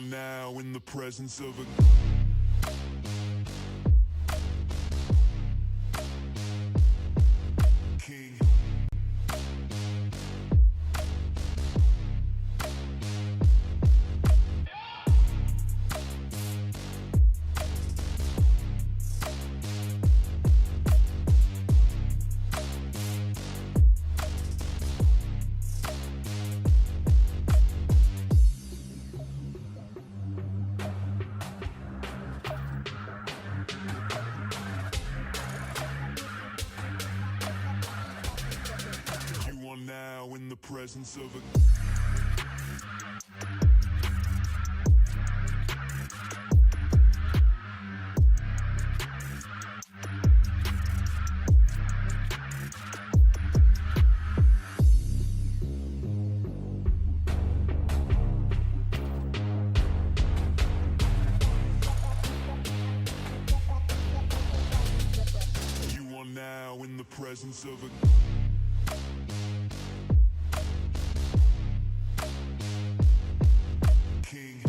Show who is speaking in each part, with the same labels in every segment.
Speaker 1: are now in the presence of a king. You are now in the presence of a You are now in the presence of a king.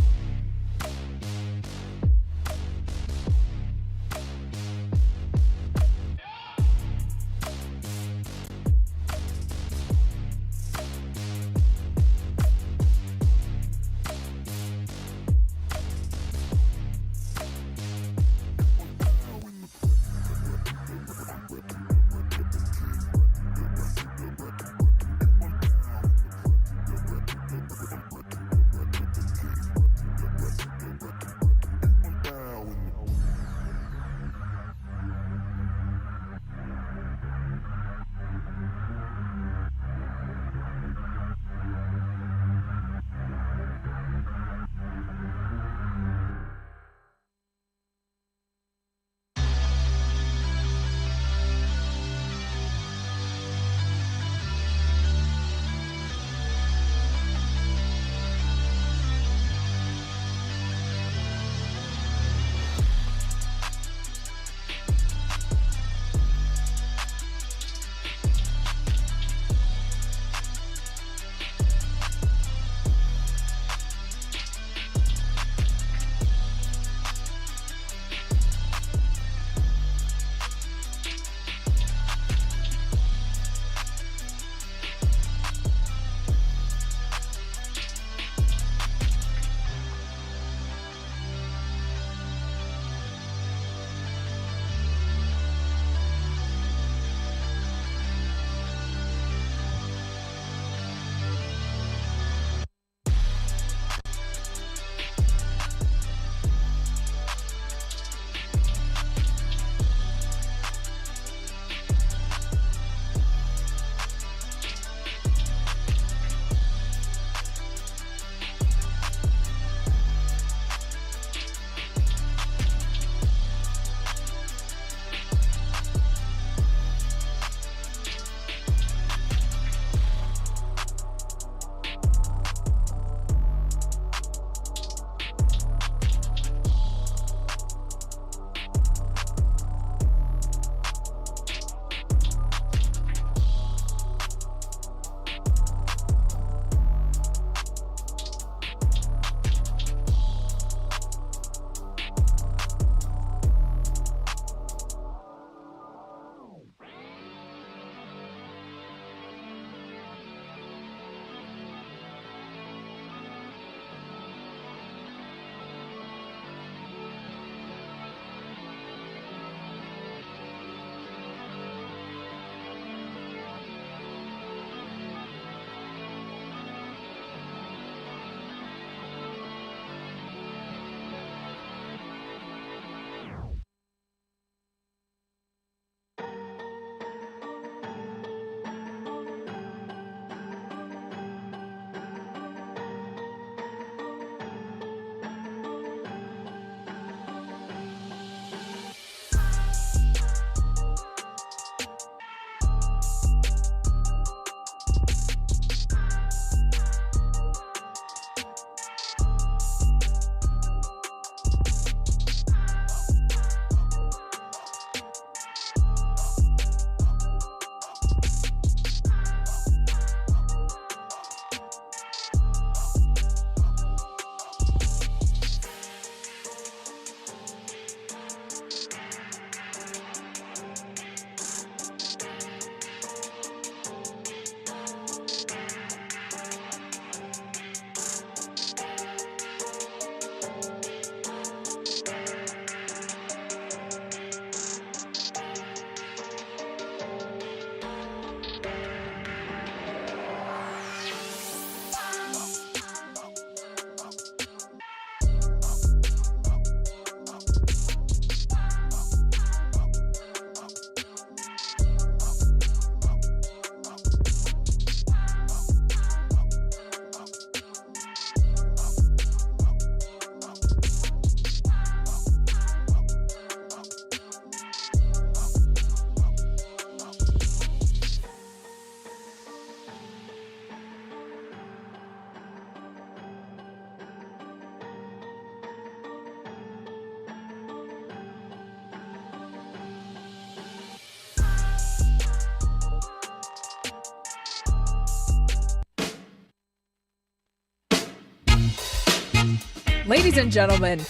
Speaker 2: Ladies and gentlemen,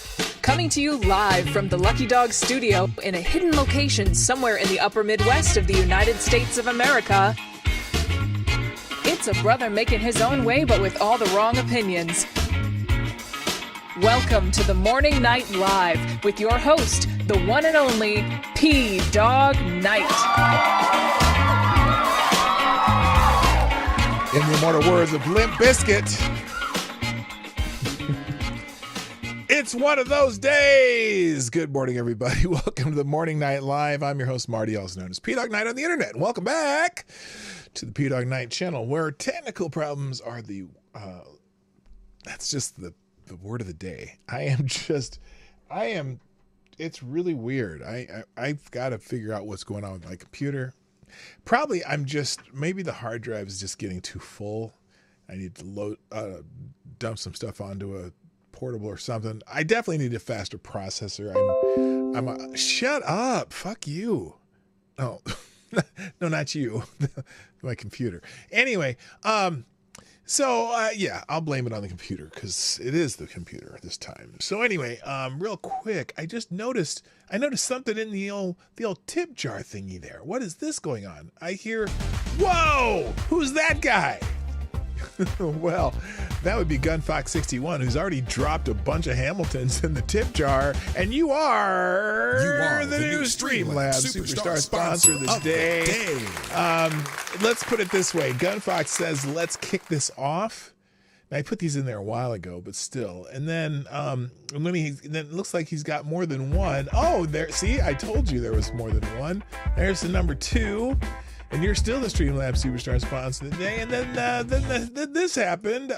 Speaker 2: coming to you live from the Lucky Dog studio in a hidden location somewhere in the upper Midwest of the United States of America, it's a brother making his own way but with all the wrong opinions. Welcome to the Morning Night Live with your host, the one and only Dawg Knight.
Speaker 3: In the immortal words of Limp Bizkit, it's one of those days. Good morning, everybody. Welcome to the Morning Night Live. I'm your host, Marty, also known as Dawg Knight on the internet. And welcome back to the Dawg Knight Channel, where technical problems are that's just the word of the day. It's really weird. I've got to figure out what's going on with my computer. Probably maybe the hard drive is just getting too full. I need to dump some stuff onto a portable or something. I definitely need a faster processor. Shut up. Fuck you. Oh, no, not you. My computer. Anyway, yeah, I'll blame it on the computer because it is the computer this time. So anyway, real quick, I noticed something in the old tip jar thingy there. What is this going on? I hear, whoa, who's that guy? Well, that would be GunFox61, who's already dropped a bunch of Hamiltons in the tip jar, and you are the new Streamlabs Superstar sponsor of the day. Let's put it this way. GunFox says, let's kick this off. Now, I put these in there a while ago, but still. And then then it looks like he's got more than one. Oh, there. See, I told you there was more than one. There's the number 2. And you're still the Streamlabs Superstar sponsor of the day. And then this happened.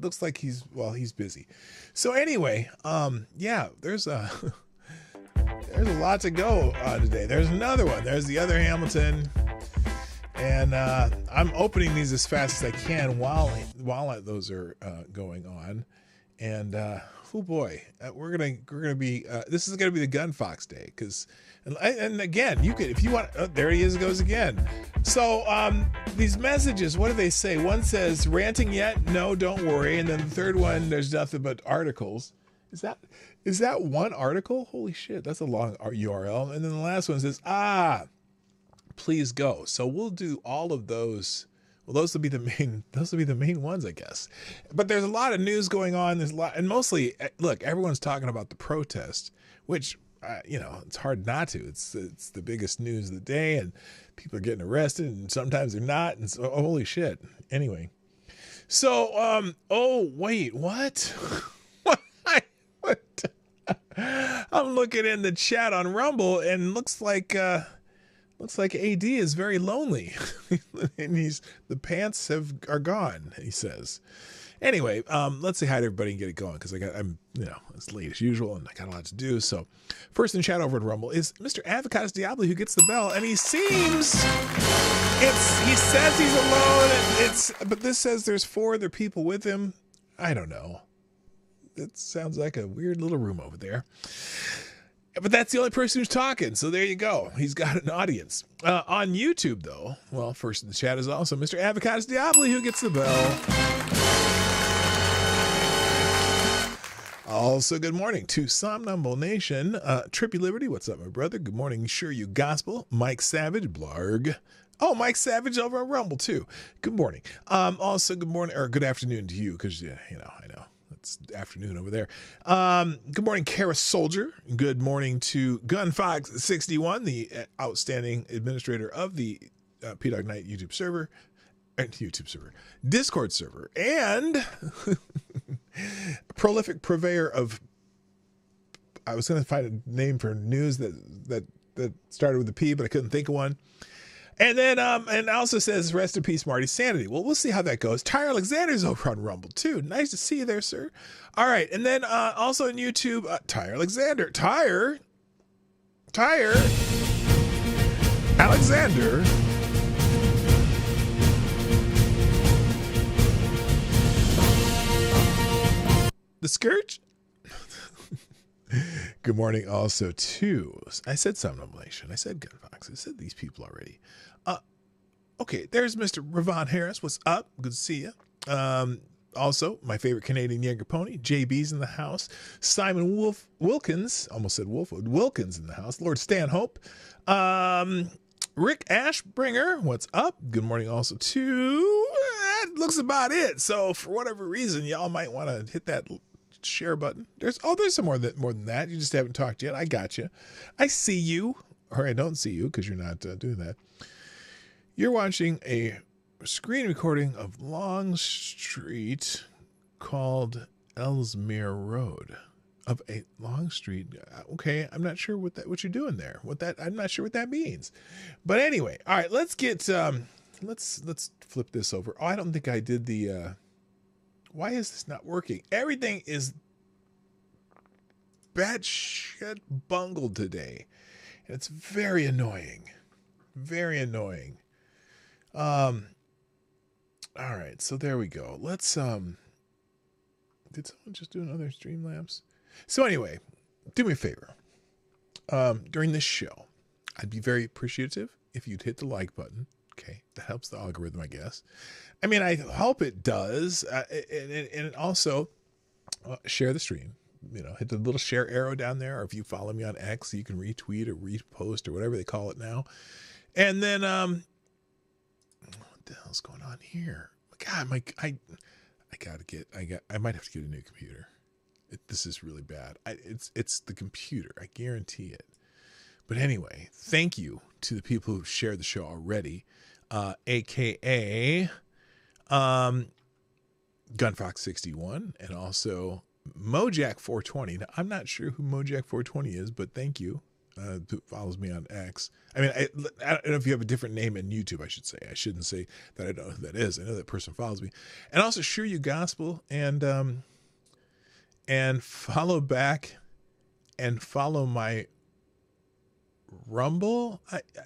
Speaker 3: Looks like he's busy. So anyway, there's a lot to go today. There's another one. There's the other Hamilton. And I'm opening these as fast as I can while those are going on. And oh boy, we're gonna be. This is gonna be the GunFox day because. And again, you could, if you want, there he goes again. So these messages, what do they say? One says, ranting yet? No, don't worry. And then the third one, there's nothing but articles. Is that one article? Holy shit, that's a long URL. And then the last one says, please go. So we'll do all of those. Well, those will be the main ones, I guess. But there's a lot of news going on. There's a lot, and mostly, look, everyone's talking about the protest, which, it's hard not to. It's the biggest news of the day, and people are getting arrested, and sometimes they're not. And so, holy shit. Anyway, so oh wait, what? What? I'm looking in the chat on Rumble, and looks like AD is very lonely, and the pants are gone. He says. Anyway, let's say hi to everybody and get it going because I'm it's late as usual and I got a lot to do. So first in chat over at Rumble is Mr. Avocados Diablo, who gets the bell, and he says he's alone. But this says there's 4 other people with him. I don't know. It sounds like a weird little room over there. But that's the only person who's talking, so there you go. He's got an audience. On YouTube, though, well, first in the chat is also Mr. Avocados Diablo, who gets the bell. Also, good morning to Somnambul Nation. Trippy Liberty, what's up, my brother? Good morning, Sure You Gospel. Mike Savage, Blarg. Oh, Mike Savage over on Rumble, too. Good morning. Also, good morning, or good afternoon to you, because, I know. It's afternoon over there. Good morning, Kara Soldier. Good morning to GunFox61, the outstanding administrator of the Dawg Knight YouTube server, Discord server, and prolific purveyor of. I was going to find a name for news that started with a P, but I couldn't think of one. And then, and also says, rest in peace, Marty Sanity. Well, we'll see how that goes. Tyre Alexander's over on Rumble, too. Nice to see you there, sir. All right. And then, also on YouTube, Tyre Alexander. Tyre Alexander. The Scourge. Good morning also to, I said Somnambulation, I said GunFox, I said these people already. Okay, there's Mr. Ravon Harris. What's up? Good to see you. Also, my favorite Canadian Jaeger pony, JB's in the house. Simon Wilkins, almost said Wolfwood, Wilkins in the house. Lord Stanhope. Rick Ashbringer, what's up? Good morning also to, that looks about it. So for whatever reason, y'all might want to hit that share button. There's some more than that. You just haven't talked yet. I got you. I see you, or I don't see you because you're not doing that. You're watching a screen recording of Long Street called Ellesmere Road. Of a long street. Okay, I'm not sure what you're doing there. I'm not sure what that means. But anyway, all right, let's get let's flip this over. Oh, I don't think I did the why is this not working? Everything is batshit bungled today. And it's very annoying. Very annoying. All right, so there we go. Let's did someone just do another Streamlabs? So anyway, do me a favor. During this show, I'd be very appreciative if you'd hit the like button. Okay, that helps the algorithm, I guess. I mean, I hope it does. And also share the stream. You know, hit the little share arrow down there. Or if you follow me on X, you can retweet or repost or whatever they call it now. And then, what the hell's going on here? God, I might have to get a new computer. This is really bad. It's the computer. I guarantee it. But anyway, thank you to the people who've shared the show already, aka Gunfox61 and also Mojack420. Now, I'm not sure who Mojack420 is, but thank you. Who follows me on X. I mean, I don't know if you have a different name in YouTube, I should say. I shouldn't say that I don't know who that is. I know that person follows me. And also Sure You Gospel and follow back and follow my Rumble.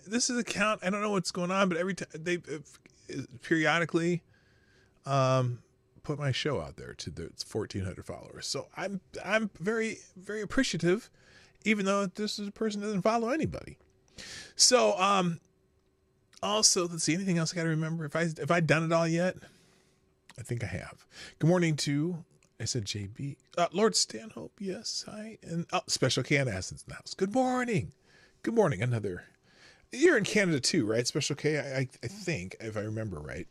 Speaker 3: This is an account. I don't know what's going on, but every time they periodically put my show out there to its 1,400 followers. So I'm very, very appreciative, even though this is a person that doesn't follow anybody. So also, let's see, anything else I got to remember? If I've done it all yet, I think I have. Good morning to, I said JB. Lord Stanhope, yes, hi. And Special K Acids in the house. Good morning. Good morning. Another. You're in Canada too, right? Special K, I think, if I remember right.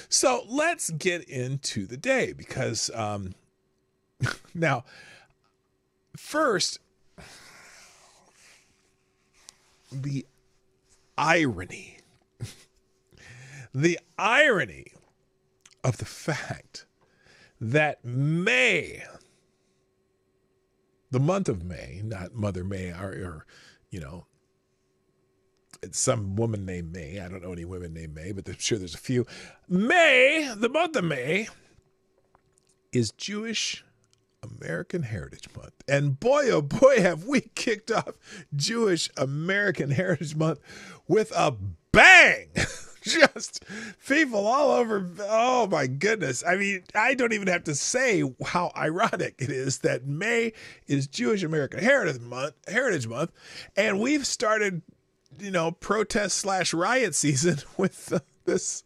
Speaker 3: So let's get into the day because now, first, the irony of the fact that May, the month of May, not Mother May or you know, it's some woman named May. I don't know any women named May, but I'm sure there's a few. May, the month of May, is Jewish American Heritage Month. And boy, oh boy, have we kicked off Jewish American Heritage Month with a bang. Just people all over. Oh my goodness. I mean, I don't even have to say how ironic it is that May is Jewish American Heritage Month. And we've started, you know, protest / riot season with this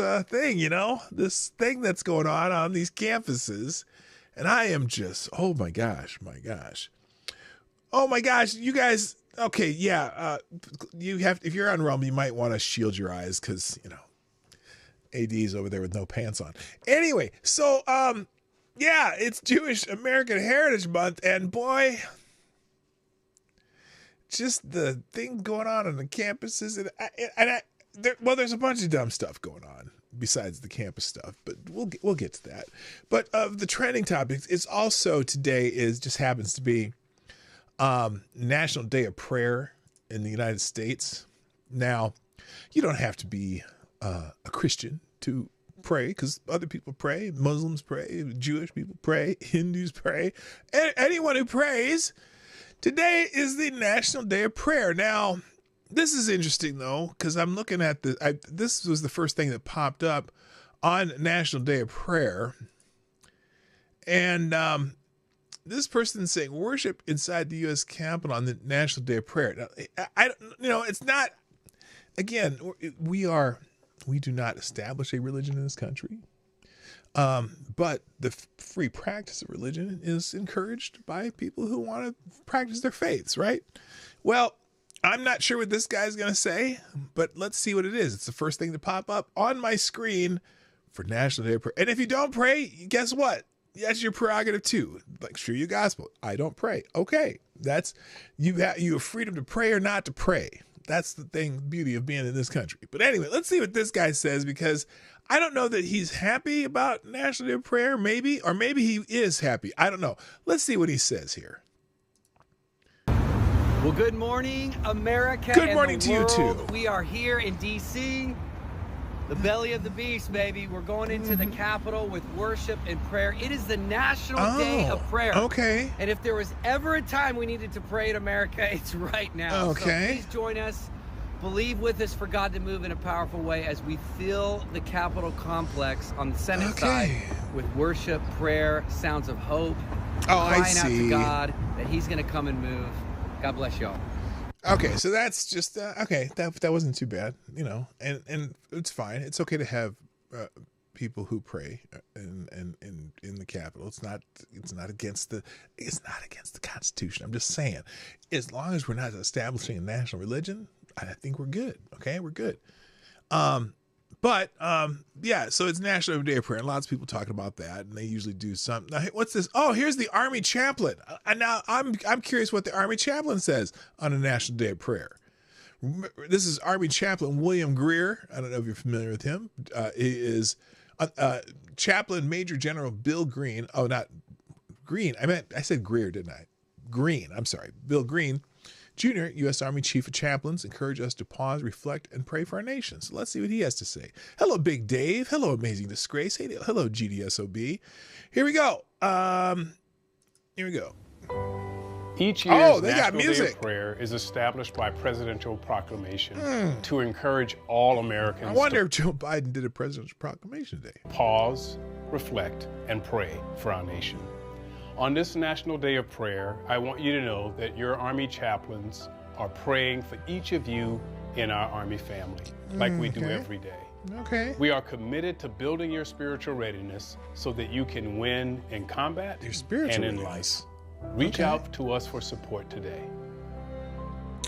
Speaker 3: thing, you know, this thing that's going on these campuses. And I am just, oh my gosh, you guys. Okay, yeah, you have, if you're on Rumble, you might want to shield your eyes because, you know, AD's over there with no pants on. Anyway, so, yeah, it's Jewish American Heritage Month, and boy, just the thing going on the campuses, there's a bunch of dumb stuff going on besides the campus stuff, but we'll get to that. But of the trending topics, it's also today just happens to be National Day of Prayer in the United States. Now, you don't have to be a Christian to pray because other people pray. Muslims pray, Jewish people pray, Hindus pray. Anyone who prays, today is the National Day of Prayer. Now, this is interesting though, because I'm looking at this was the first thing that popped up on National Day of Prayer. And this person saying worship inside the U.S. Capitol on the National Day of Prayer. Now, it's not, again, we do not establish a religion in this country. But the free practice of religion is encouraged by people who want to practice their faiths, right? Well, I'm not sure what this guy's going to say, but let's see what it is. It's the first thing to pop up on my screen for National Day of Prayer. And if you don't pray, guess what? That's your prerogative too. Like, share your gospel. I don't pray. Okay. That's, you have freedom to pray or not to pray. That's the beauty of being in this country. But anyway, let's see what this guy says, because I don't know that he's happy about National Day of Prayer, maybe, or maybe he is happy. I don't know. Let's see what he says here.
Speaker 4: Well, good morning, America.
Speaker 3: Good morning to you too.
Speaker 4: We are here in D.C., the belly of the beast, baby. We're going into the Capitol with worship and prayer. It is the National Day of Prayer.
Speaker 3: Okay.
Speaker 4: And if there was ever a time we needed to pray in America, it's right now.
Speaker 3: Okay.
Speaker 4: So please join us. Believe with us for God to move in a powerful way as we fill the Capitol complex on the Senate side with worship, prayer, sounds of hope, crying out to God that He's going to come and move. God bless y'all.
Speaker 3: Okay, so that's just okay. That wasn't too bad, you know, and it's fine. It's okay to have people who pray in the Capitol. It's not against the Constitution. I'm just saying, as long as we're not establishing a national religion, I think we're good. Okay, we're good. Yeah, so it's National Day of Prayer, and lots of people talking about that, and they usually do something. Now, what's this? Oh, here's the Army chaplain. And now I'm curious what the Army chaplain says on a National Day of Prayer. This is Army Chaplain William Greer. I don't know if you're familiar with him. He is Chaplain Major General Bill Green. Oh, not Green. I said Greer, didn't I? Green. I'm sorry. Bill Green, Jr., U.S. Army Chief of Chaplains, encourage us to pause, reflect, and pray for our nation. So let's see what he has to say. Hello, Big Dave. Hello, Amazing Disgrace. Hey, hello, GDSOB. Here we go.
Speaker 5: Each year's
Speaker 3: they got
Speaker 5: National Day
Speaker 3: music.
Speaker 5: of Prayer is established by presidential proclamation to encourage all Americans
Speaker 3: I wonder if Joe Biden did a presidential proclamation today.
Speaker 5: to pause, reflect, and pray for our nation. On this National Day of Prayer, I want you to know that your Army chaplains are praying for each of you in our Army family, like we do every day.
Speaker 3: Okay.
Speaker 5: We are committed to building your spiritual readiness so that you can win in combat
Speaker 3: Your spiritual
Speaker 5: and in
Speaker 3: readiness.
Speaker 5: life. Reach out to us for support today.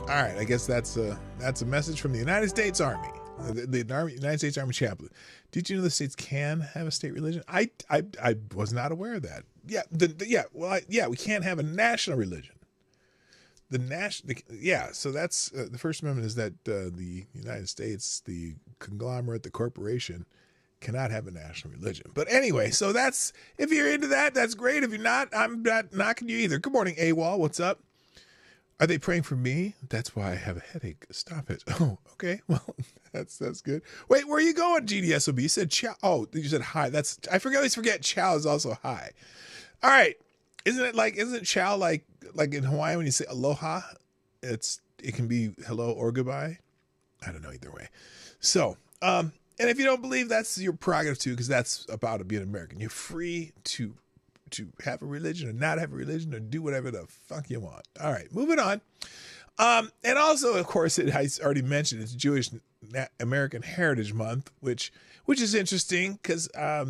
Speaker 3: All right, I guess that's a message from the United States Army, the United States Army chaplain. Did you know the states can have a state religion? I was not aware of that. Yeah, we can't have a national religion. So that's the First Amendment is that the United States, the conglomerate, the corporation, cannot have a national religion. But anyway, so that's, if you're into that, that's great. If you're not, I'm not knocking you either. Good morning, AWOL. What's up? Are they praying for me? That's why I have a headache. Stop it. Oh, okay. Well, that's good. Wait, where are you going, GDSOB? You said chow. Oh, you said hi. I always forget chow is also hi. All right. Isn't chow like in Hawaii when you say aloha? It can be hello or goodbye. I don't know either way. So, and if you don't believe, that's your prerogative too, because that's about being American. You're free to have a religion or not have a religion or do whatever the fuck you want. All right, moving on. And also, of course, I already mentioned it's Jewish American Heritage Month, which is interesting because, at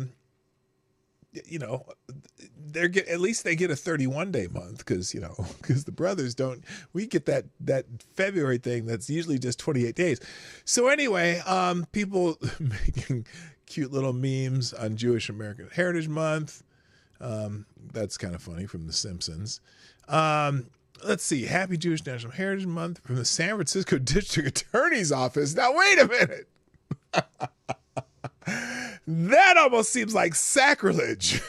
Speaker 3: least they get a 31-day month because the brothers don't. We get that February thing that's usually just 28 days. So anyway, people making cute little memes on Jewish American Heritage Month. That's kind of funny from The Simpsons. Let's see. Happy Jewish National Heritage Month from the San Francisco District Attorney's Office. Now, wait a minute. That almost seems like sacrilege.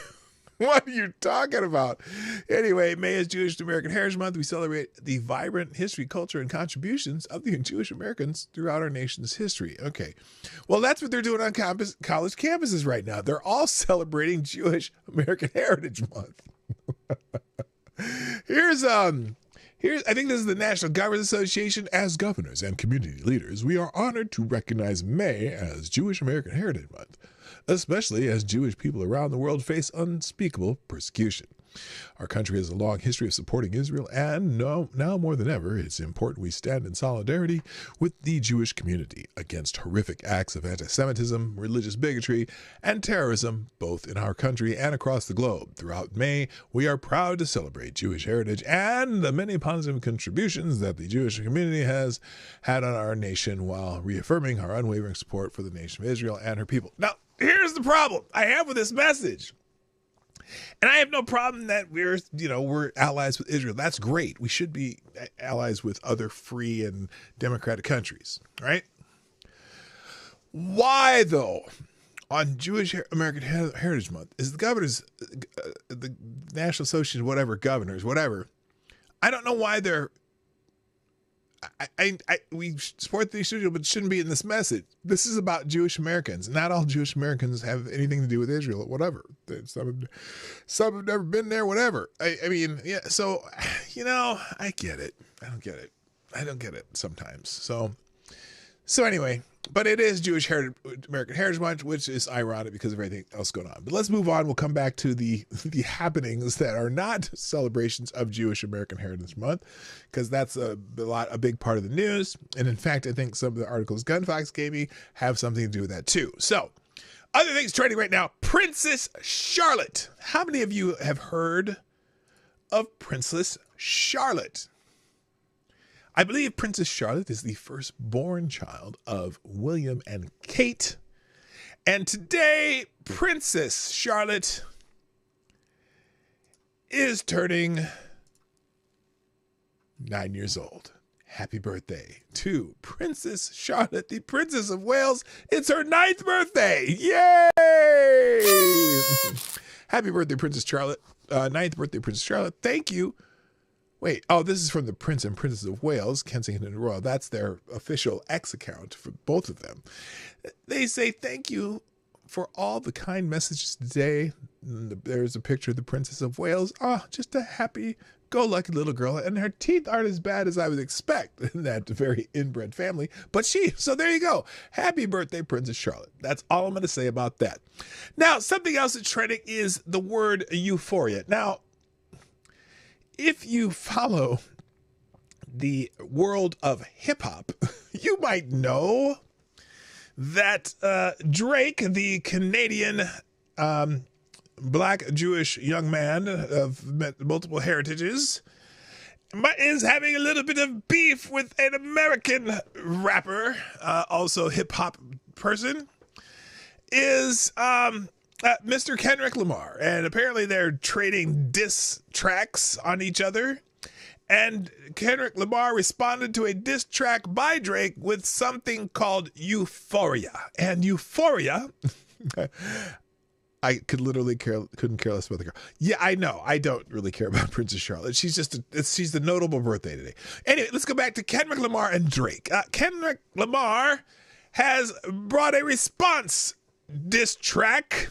Speaker 3: What are you talking about? Anyway, May is Jewish American Heritage Month. We celebrate the vibrant history, culture, and contributions of the Jewish Americans throughout our nation's history. Okay. Well, that's what they're doing on college campuses right now. They're all celebrating Jewish American Heritage Month. Here's I think this is the National Governors Association. As governors and community leaders, we are honored to recognize May as Jewish American Heritage Month, especially as Jewish people around the world face unspeakable persecution. Our country has a long history of supporting Israel, and now more than ever, it's important we stand in solidarity with the Jewish community against horrific acts of anti-Semitism, religious bigotry, and terrorism, both in our country and across the globe. Throughout May, we are proud to celebrate Jewish heritage and the many positive contributions that the Jewish community has had on our nation, while reaffirming our unwavering support for the nation of Israel and her people. Now, here's the problem I have with this message. And I have no problem that we're allies with Israel. That's great. We should be allies with other free and democratic countries, right? Why, though, on Jewish American Heritage Month, is the governors, the National Association, whatever, governors, whatever, I don't know why they're, we support the Israel, but it shouldn't be in this message. This is about Jewish Americans. Not all Jewish Americans have anything to do with Israel, whatever. Some have never been there, whatever. I mean, yeah, so, I get it. I don't get it. I don't get it sometimes. So anyway, but it is Jewish American Heritage Month, which is ironic because of everything else going on. But let's move on. We'll come back to the happenings that are not celebrations of Jewish American Heritage Month, because that's a big part of the news. And in fact, I think some of the articles Gunfox gave me have something to do with that too. So other things trending right now, Princess Charlotte. How many of you have heard of Princess Charlotte? I believe Princess Charlotte is the firstborn child of William and Kate. And today, Princess Charlotte is turning 9 years old. Happy birthday to Princess Charlotte, the Princess of Wales. It's her 9th birthday. Yay! Happy birthday, Princess Charlotte. 9th birthday, Princess Charlotte. Thank you. Wait, this is from the Prince and Princess of Wales, Kensington and Royal. That's their official X account for both of them. They say, thank you for all the kind messages today. And there's a picture of the Princess of Wales. Just a happy-go-lucky little girl. And her teeth aren't as bad as I would expect in that very inbred family. But so there you go. Happy birthday, Princess Charlotte. That's all I'm going to say about that. Now, something else that's trending is the word euphoria. Now, if you follow the world of hip hop, you might know that Drake, the Canadian black Jewish young man of multiple heritages, is having a little bit of beef with an American rapper, also hip hop person, is Mr. Kendrick Lamar. And apparently they're trading diss tracks on each other. And Kendrick Lamar responded to a diss track by Drake with something called Euphoria. And Euphoria, I couldn't care less about the girl. Yeah, I know. I don't really care about Princess Charlotte. She's the notable birthday today. Anyway, let's go back to Kendrick Lamar and Drake. Kendrick Lamar has brought a response diss track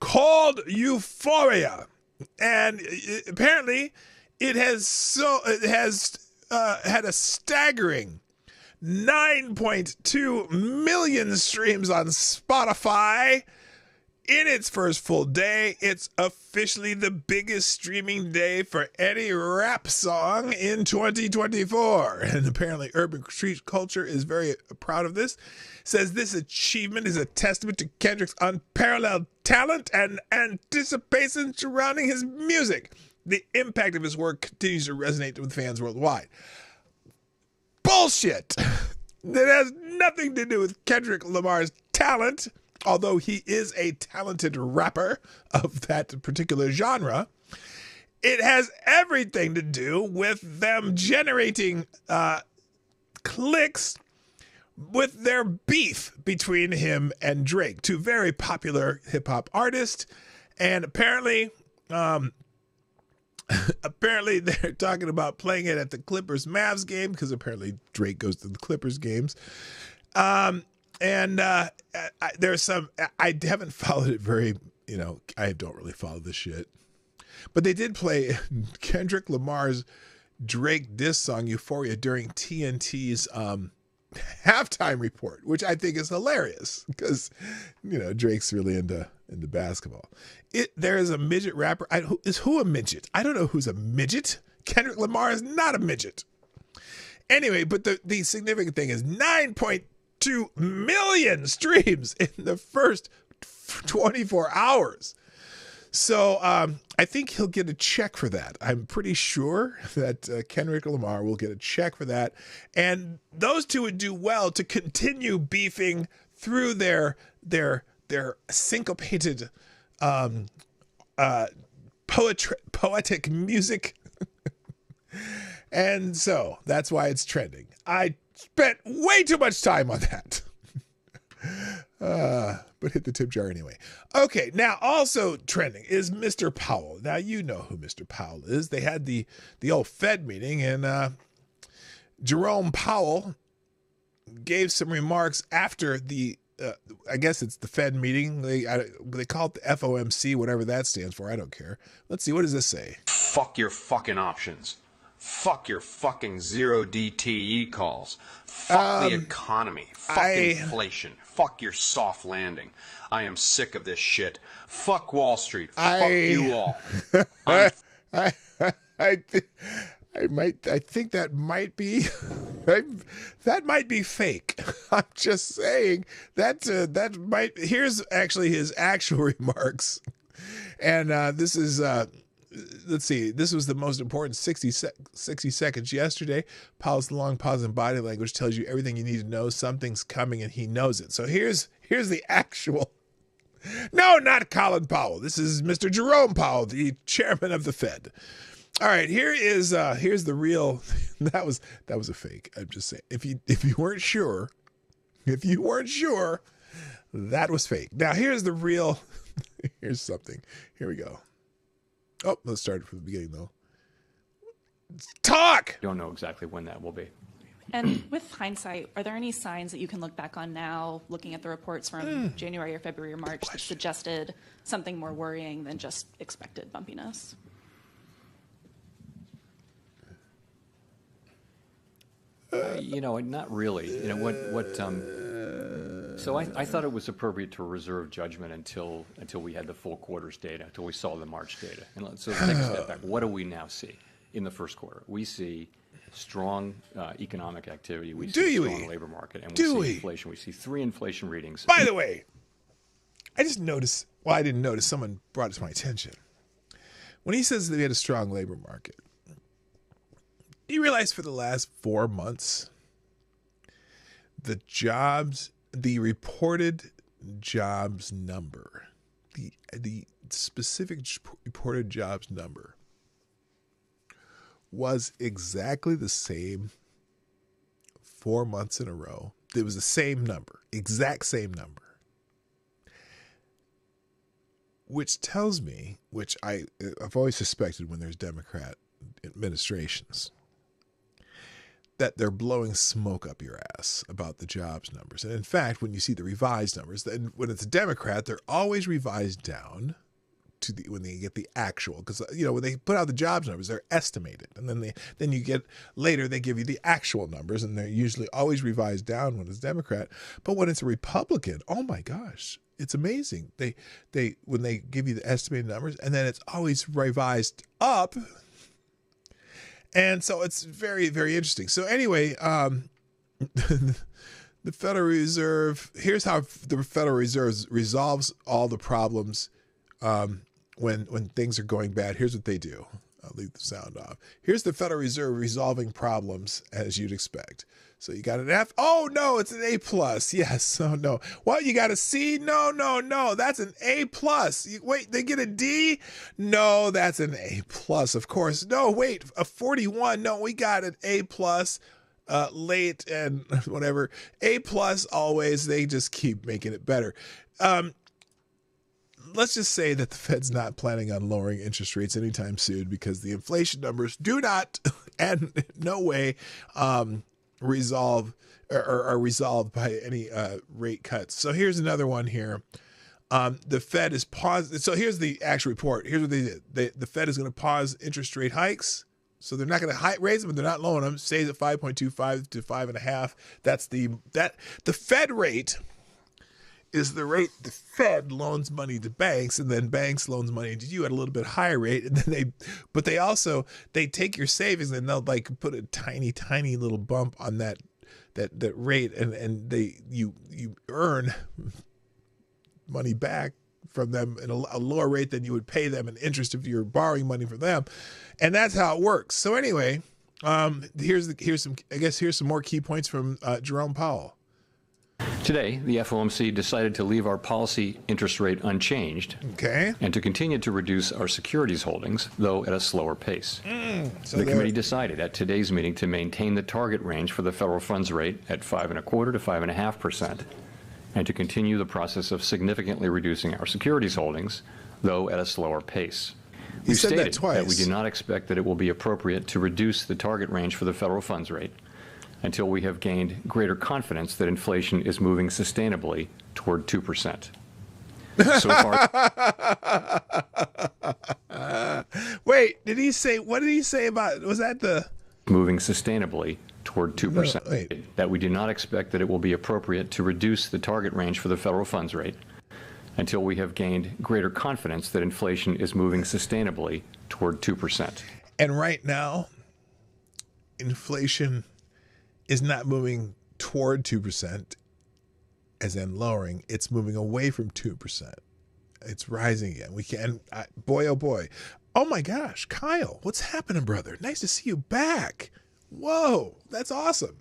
Speaker 3: called Euphoria, and apparently it has had a staggering 9.2 million streams on Spotify in its first full day. It's officially the biggest streaming day for any rap song in 2024. And apparently Urban Street Culture is very proud of this. Says this achievement is a testament to Kendrick's unparalleled talent and anticipation surrounding his music. The impact of his work continues to resonate with fans worldwide. Bullshit! That has nothing to do with Kendrick Lamar's talent, although he is a talented rapper of that particular genre. It has everything to do with them generating clicks with their beef between him and Drake, two very popular hip-hop artists. And apparently they're talking about playing it at the Clippers-Mavs game, because apparently Drake goes to the Clippers games. There's some, I haven't followed it very, I don't really follow this shit. But they did play Kendrick Lamar's Drake diss song Euphoria during TNT's halftime report, which I think is hilarious because, Drake's really into in the basketball. There is a midget rapper. Is who a midget? I don't know who's a midget. Kendrick Lamar is not a midget. Anyway, but the significant thing is 9.2 million streams in the first 24 hours. So I think he'll get a check for that. I'm pretty sure that Kendrick Lamar will get a check for that. And those two would do well to continue beefing through their syncopated poetic music. And so that's why it's trending. I spent way too much time on that. But hit the tip jar anyway. Okay, now also trending is Mr. Powell. Now you know who Mr. Powell is. They had the old Fed meeting, and Jerome Powell gave some remarks after the I guess it's the Fed meeting. They call it the FOMC, whatever that stands for. I don't care. Let's see, what does this say?
Speaker 6: Fuck your fucking options. Fuck your fucking zero DTE calls. Fuck the economy. Fuck inflation. Fuck your soft landing. I am sick of this shit. Fuck Wall Street. Fuck you all.
Speaker 3: I think that might be that might be fake. I'm just saying that might. Here's actually his actual remarks, and this is. Let's see. This was the most important 60 seconds yesterday. Powell's long pause in body language tells you everything you need to know. Something's coming, and he knows it. So here's the actual. No, not Colin Powell. This is Mr. Jerome Powell, the chairman of the Fed. All right, here's the real. That was a fake. I'm just saying. If you weren't sure, that was fake. Now here's the real. Here's something. Here we go. Oh, let's start from the beginning, though. Talk!
Speaker 7: Don't know exactly when that will be.
Speaker 8: And with hindsight, are there any signs that you can look back on now, looking at the reports from January or February or March, that suggested something more worrying than just expected bumpiness?
Speaker 7: Not really. So I thought it was appropriate to reserve judgment until we had the full quarter's data, until we saw the March data. And so take a step back. What do we now see in the first quarter? We see strong economic activity. We see a strong labor market, and we see inflation. We see 3 inflation readings.
Speaker 3: By the way, I just noticed. Well, I didn't notice. Someone brought it to my attention. When he says that we had a strong labor market, do you realize for the last 4 months, the reported jobs number, the specific reported jobs number was exactly the same 4 months in a row. It was the same number, exact same number. Which tells me, which I've always suspected when there's Democrat administrations, that they're blowing smoke up your ass about the jobs numbers. And in fact, when you see the revised numbers, then when it's a Democrat, they're always revised down to when they get the actual, because when they put out the jobs numbers, they're estimated, and then you get later they give you the actual numbers, and they're usually always revised down when it's Democrat. But when it's a Republican, oh my gosh, it's amazing. They when they give you the estimated numbers, and then it's always revised up. And so it's very, very interesting. So anyway, the Federal Reserve, here's how the Federal Reserve resolves all the problems when things are going bad. Here's what they do. I'll leave the sound off. Here's the Federal Reserve resolving problems as you'd expect. So you got an F. Oh, no, it's an A+. Yes. Oh, no. What, you got a C? No. That's an A+. Wait, they get a D? No, that's an A+, of course. No, wait, a 41. No, we got an A+, late and whatever. A+ always. They just keep making it better. Let's just say that the Fed's not planning on lowering interest rates anytime soon because the inflation numbers do not, and in no way, resolve or are resolved by any rate cuts. So here's another one here. The Fed is paused. So here's the actual report. Here's what they did. The Fed is going to pause interest rate hikes. So they're not going to raise them, but they're not lowering them. Stays at 5.25 to 5.5. The Fed rate is the rate the Fed loans money to banks, and then banks loans money to you at a little bit higher rate. And then they take your savings and they'll like put a tiny little bump on that rate, and you earn money back from them in a lower rate than you would pay them in interest if you're borrowing money from them. And that's how it works. So anyway, here's some more key points from Jerome Powell.
Speaker 7: Today, the FOMC decided to leave our policy interest rate unchanged, and to continue to reduce our securities holdings, though at a slower pace. The committee decided at today's meeting to maintain the target range for the federal funds rate at 5.25% to 5.5%, and to continue the process of significantly reducing our securities holdings, though at a slower pace. We stated that we do not expect that it will be appropriate to reduce the target range for the federal funds rate until we have gained greater confidence that inflation is moving sustainably toward 2%. So far,
Speaker 3: wait, what did he say about, was that the?
Speaker 7: Moving sustainably toward 2%.
Speaker 3: No,
Speaker 7: that we do not expect that it will be appropriate to reduce the target range for the federal funds rate until we have gained greater confidence that inflation is moving sustainably toward 2%.
Speaker 3: And right now, inflation is not moving toward 2%, as in lowering. It's moving away from 2%. It's rising again. We can, boy, oh boy. Oh my gosh, Kyle, what's happening, brother? Nice to see you back. Whoa, that's awesome.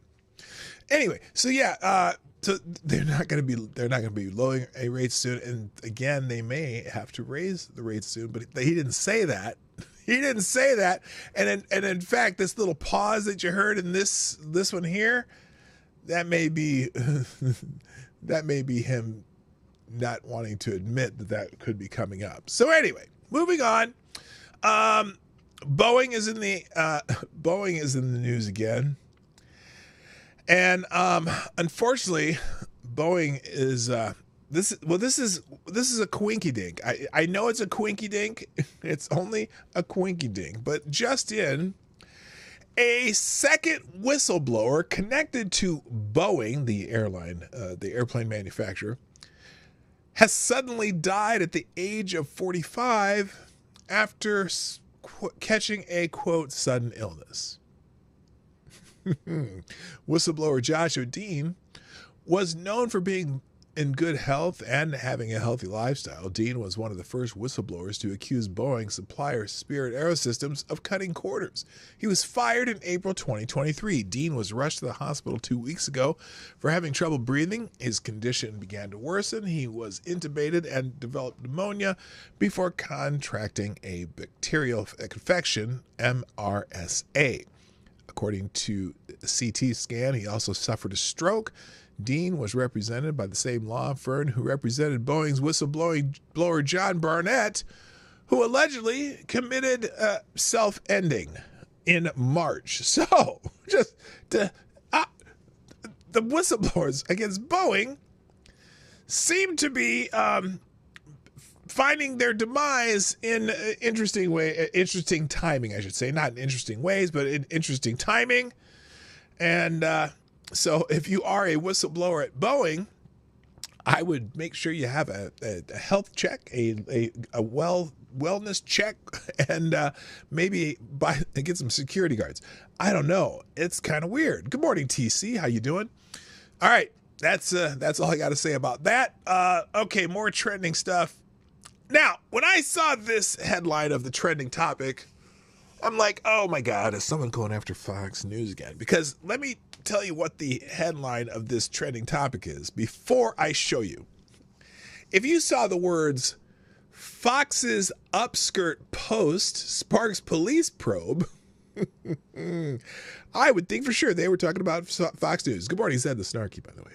Speaker 3: Anyway, so yeah, so they're not going to be lowering a rate soon, and again, they may have to raise the rates soon. But he didn't say that. He didn't say that. And in fact, this little pause that you heard in this one here, that may be him not wanting to admit that could be coming up. So anyway, moving on. Boeing is in the news again, and unfortunately, Boeing is this is a quinky dink. I know it's a quinky dink. It's only a quinky dink, but just in, a second whistleblower connected to Boeing, the airplane manufacturer, has suddenly died at the age of 45 after catching a, quote, sudden illness. Whistleblower Joshua Dean was known for being in good health and having a healthy lifestyle. Dean was one of the first whistleblowers to accuse Boeing supplier Spirit Aerosystems of cutting corners. He was fired in April 2023. Dean was rushed to the hospital 2 weeks ago for having trouble breathing. His condition began to worsen. He was intubated and developed pneumonia before contracting a bacterial infection, MRSA. According to a CT scan, he also suffered a stroke. Dean was represented by the same law firm who represented Boeing's whistleblower John Barnett, who allegedly committed self-ending in March. So, just the whistleblowers against Boeing seem to be finding their demise in interesting timing, I should say. Not in interesting ways, but in interesting timing. And so if you are a whistleblower at Boeing, I would make sure you have a health check, a wellness check, and maybe get some security guards. I don't know. It's kind of weird. Good morning, TC. How you doing? All right. That's all I got to say about that. Okay, more trending stuff. Now, when I saw this headline of the trending topic, I'm like, oh my God, is someone going after Fox News again? Because let me tell you what the headline of this trending topic is before I show you. If you saw the words, Fox's upskirt post sparks police probe, I would think for sure they were talking about Fox News. Good morning, Zed the Snarky, by the way.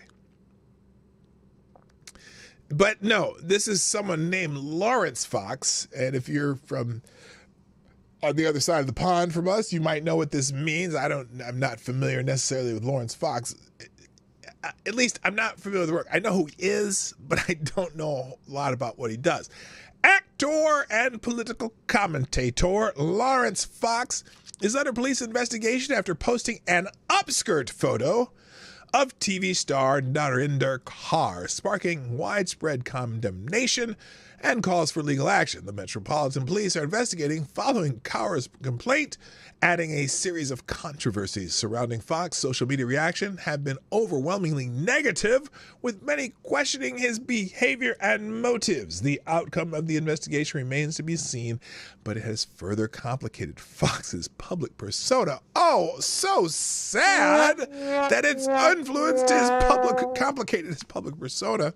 Speaker 3: But no, this is someone named Lawrence Fox, and if you're from on the other side of the pond from us, you might know what this means. I'm not familiar necessarily with Lawrence Fox. At least I'm not familiar with the work. I know who he is, but I don't know a lot about what he does. Actor and political commentator Lawrence Fox is under police investigation after posting an upskirt photo of TV star Narinder Kaur, sparking widespread condemnation and calls for legal action. The Metropolitan Police are investigating following Kaur's complaint, adding a series of controversies surrounding Fox. Social media reaction have been overwhelmingly negative, with many questioning his behavior and motives. The outcome of the investigation remains to be seen, but it has further complicated Fox's public persona. Oh, so sad that it's complicated his public persona.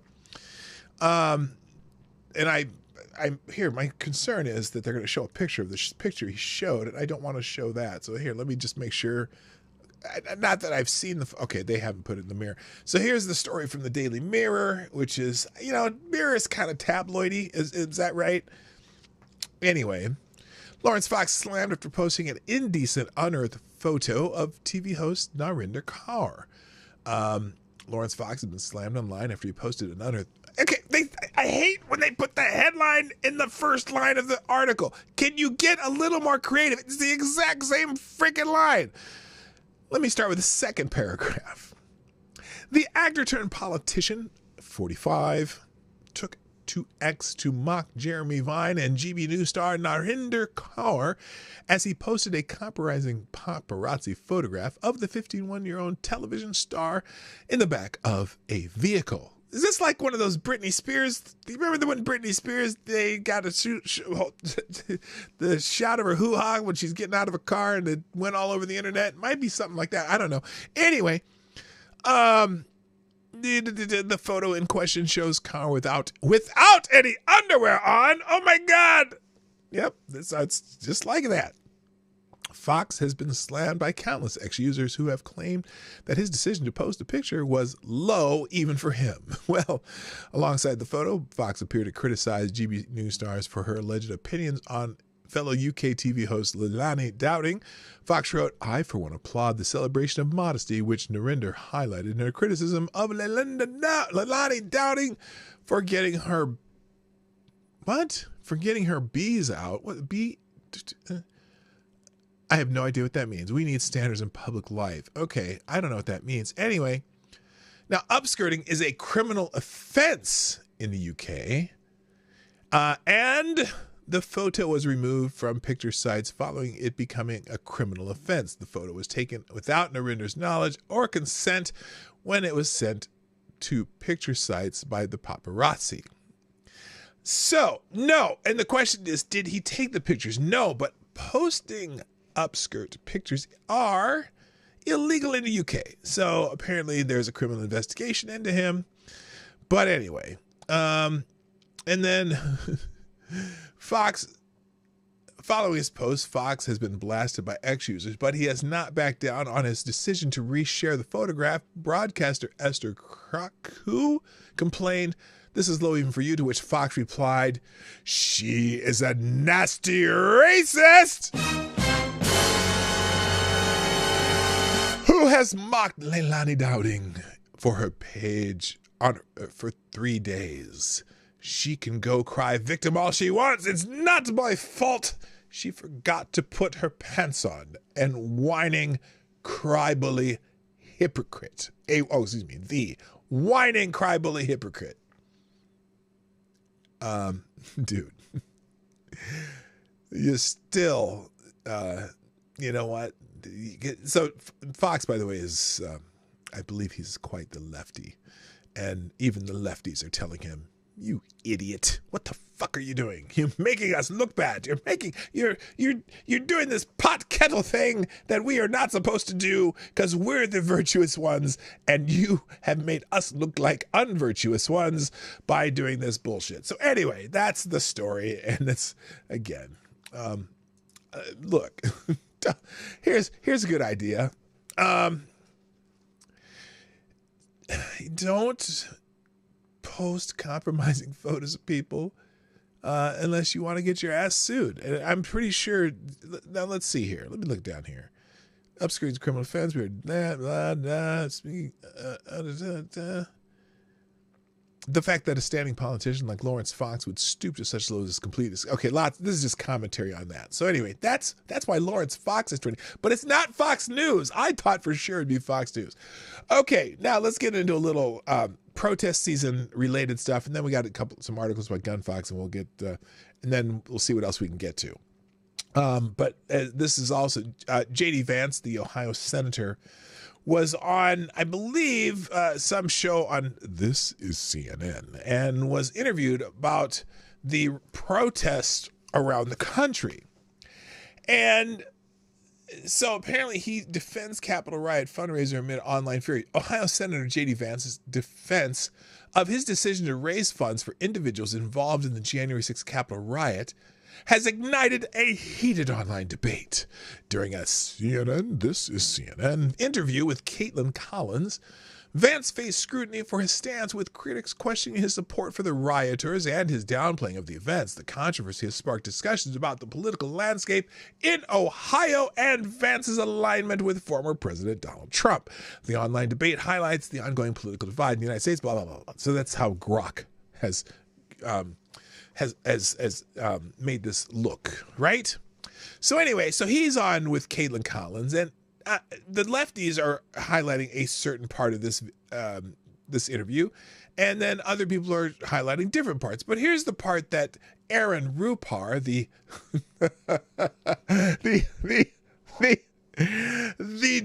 Speaker 3: And I'm here. My concern is that they're going to show a picture of the picture he showed, and I don't want to show that. So here, let me just make sure. Not that I've seen okay, they haven't put it in the Mirror. So here's the story from the Daily Mirror, which is, Mirror is kind of tabloidy. Is that right? Anyway, Lawrence Fox slammed after posting an indecent, unearthed photo of TV host Narinder Kaur. Lawrence Fox has been slammed online after he posted an unearthed. Okay, I hate when they put the headline in the first line of the article. Can you get a little more creative? It's the exact same freaking line. Let me start with the second paragraph. The actor turned politician, 45, took to X to mock Jeremy Vine and GB News star Narinder Kaur as he posted a compromising paparazzi photograph of the 51-year-old television star in the back of a vehicle. Is this like one of those Britney Spears? Do you remember when Britney Spears, they got to shoot the shot of her hoo-ha when she's getting out of a car and it went all over the internet? It might be something like that. I don't know. Anyway, the photo in question shows Kaur without any underwear on. Oh my God. Yep, it's just like that. Fox has been slammed by countless ex-users who have claimed that his decision to post a picture was low even for him. Well, alongside the photo, Fox appeared to criticize GB News stars for her alleged opinions on fellow UK TV host Leilani Dowding. Fox wrote, "I, for one, applaud the celebration of modesty which Narinder highlighted in her criticism of Leilani Dowding for getting her... What? For getting her bees out? What? I have no idea what that means. We need standards in public life. Okay, I don't know what that means. Anyway, now upskirting is a criminal offense in the UK, and the photo was removed from picture sites following it becoming a criminal offense. The photo was taken without Narinder's knowledge or consent when it was sent to picture sites by the paparazzi. So, no. And the question is, did he take the pictures? No, but posting upskirt pictures are illegal in the UK. So apparently there's a criminal investigation into him. But anyway, and then Fox, following his post, Fox has been blasted by ex-users, but he has not backed down on his decision to reshare the photograph. Broadcaster Esther Kraku complained, "This is low even for you," to which Fox replied, "She is a nasty racist who has mocked Leilani Dowding for her page for 3 days. She can go cry victim all she wants. It's not my fault. She forgot to put her pants on." And whining crybully hypocrite. The whining crybully hypocrite. Dude, you still, you know what? So Fox, by the way, is, I believe he's quite the lefty, and even the lefties are telling him, "You idiot! What the fuck are you doing? You're making us look bad. You're doing this pot kettle thing that we are not supposed to do because we're the virtuous ones, and you have made us look like unvirtuous ones by doing this bullshit." So anyway, that's the story, and it's again, look, here's a good idea. Don't post compromising photos of people unless you want to get your ass sued. And I'm pretty sure. Now let's see here. Let me look down here. Upskirting is a criminal offense. the fact that a standing politician like Lawrence Fox would stoop to such lows is complete. Okay, this is just commentary on that. So anyway, that's why Lawrence Fox is trending. But it's not Fox News. I thought for sure it'd be Fox News. Okay, now let's get into a little protest season related stuff, and then we got some articles about gun fox, and we'll get and then we'll see what else we can get to. But this is also J.D. Vance, the Ohio senator, was on, I believe, some show on This is CNN, and was interviewed about the protests around the country. And so apparently he defends Capitol riot fundraiser amid online fury. Ohio Senator J.D. Vance's defense of his decision to raise funds for individuals involved in the January 6th Capitol riot has ignited a heated online debate. During a This is CNN interview with Caitlin Collins, Vance faced scrutiny for his stance, with critics questioning his support for the rioters and his downplaying of the events. The controversy has sparked discussions about the political landscape in Ohio and Vance's alignment with former President Donald Trump. The online debate highlights the ongoing political divide in the United States, blah, blah, blah, blah. So that's how Grok has made this look, right? So anyway, so he's on with Caitlin Collins, and the lefties are highlighting a certain part of this this interview, and then other people are highlighting different parts. But here's the part that Aaron Rupar, the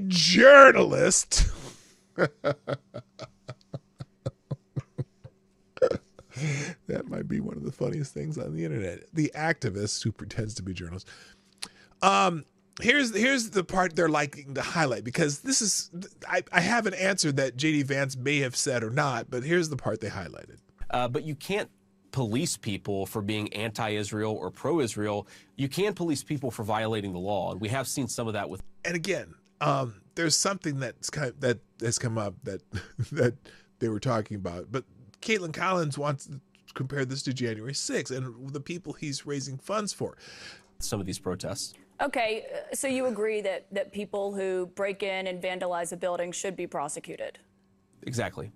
Speaker 3: journalist, that might be one of the funniest things on the internet. The activist who pretends to be a journalist. Here's the part they're liking to highlight, because this is, I have an answer that J.D. Vance may have said or not, but here's the part they highlighted.
Speaker 9: But you can't police people for being anti-Israel or pro-Israel. You can police people for violating the law, and we have seen some of that with. And
Speaker 3: again, there's something that has come up that that they were talking about, but Caitlin Collins wants to compare this to January 6th and the people he's raising funds for.
Speaker 9: Some of these protests.
Speaker 10: Okay, so you agree that people who break in and vandalize a building should be prosecuted?
Speaker 9: Exactly.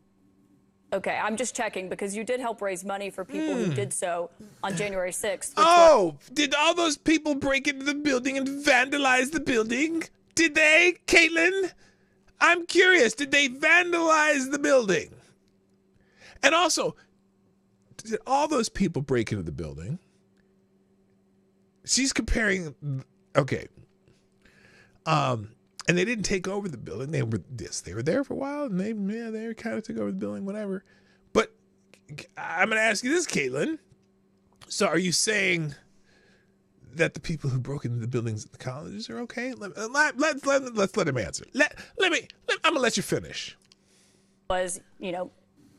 Speaker 10: Okay, I'm just checking, because you did help raise money for people who did so on January 6th.
Speaker 3: Did all those people break into the building and vandalize the building? Did they, Caitlin? I'm curious, did they vandalize the building? And also, did all those people break into the building? She's comparing, okay. And they didn't take over the building. They were there for a while, and they kind of took over the building, whatever. But I'm going to ask you this, Caitlin. So are you saying that the people who broke into the buildings at the colleges are okay? Let's let him answer. I'm going to let you finish.
Speaker 10: Was,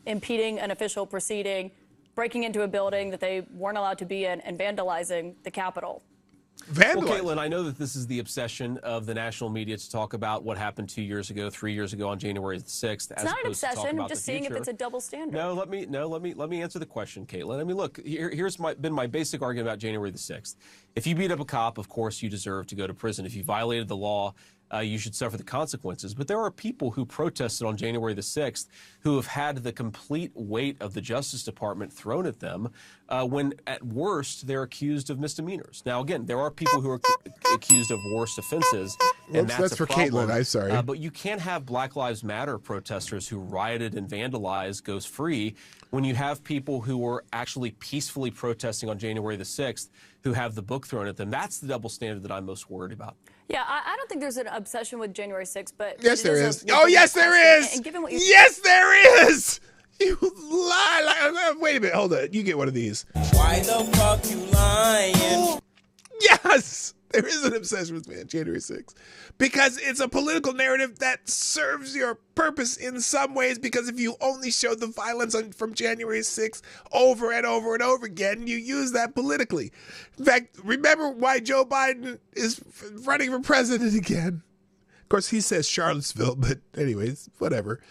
Speaker 10: impeding an official proceeding, breaking into a building that they weren't allowed to be in, and vandalizing the Capitol.
Speaker 9: Well, Caitlin, I know that this is the obsession of the national media to talk about what happened 2 years ago, 3 years ago on January the 6th.
Speaker 10: It's not an obsession. I'm just seeing if it's a double standard.
Speaker 9: Let me answer the question, Caitlin. I mean, look, here's been my basic argument about January the 6th. If you beat up a cop, of course you deserve to go to prison. If you violated the law, you should suffer the consequences. But there are people who protested on January the 6th who have had the complete weight of the Justice Department thrown at them when, at worst, they're accused of misdemeanors. Now, again, there are people who are accused of worse offenses, and that's
Speaker 3: for
Speaker 9: problem.
Speaker 3: Caitlin. I'm sorry.
Speaker 9: But you can't have Black Lives Matter protesters who rioted and vandalized goes free when you have people who were actually peacefully protesting on January the 6th who have the book thrown at them. That's the double standard that I'm most worried about.
Speaker 10: Yeah, I don't think there's an obsession with January 6th, but...
Speaker 3: Yes, there is. Oh, yes, there is!
Speaker 10: And given what you...
Speaker 3: Yes, there is! You lie. Wait a minute, hold on. You get one of these.
Speaker 11: Why the fuck you lying?
Speaker 3: Yes! There is an obsession with January 6th. Because it's a political narrative that serves your purpose in some ways, because if you only show the violence from January 6th over and over and over again, you use that politically. In fact, remember why Joe Biden is running for president again. Of course, he says Charlottesville, but anyways, whatever.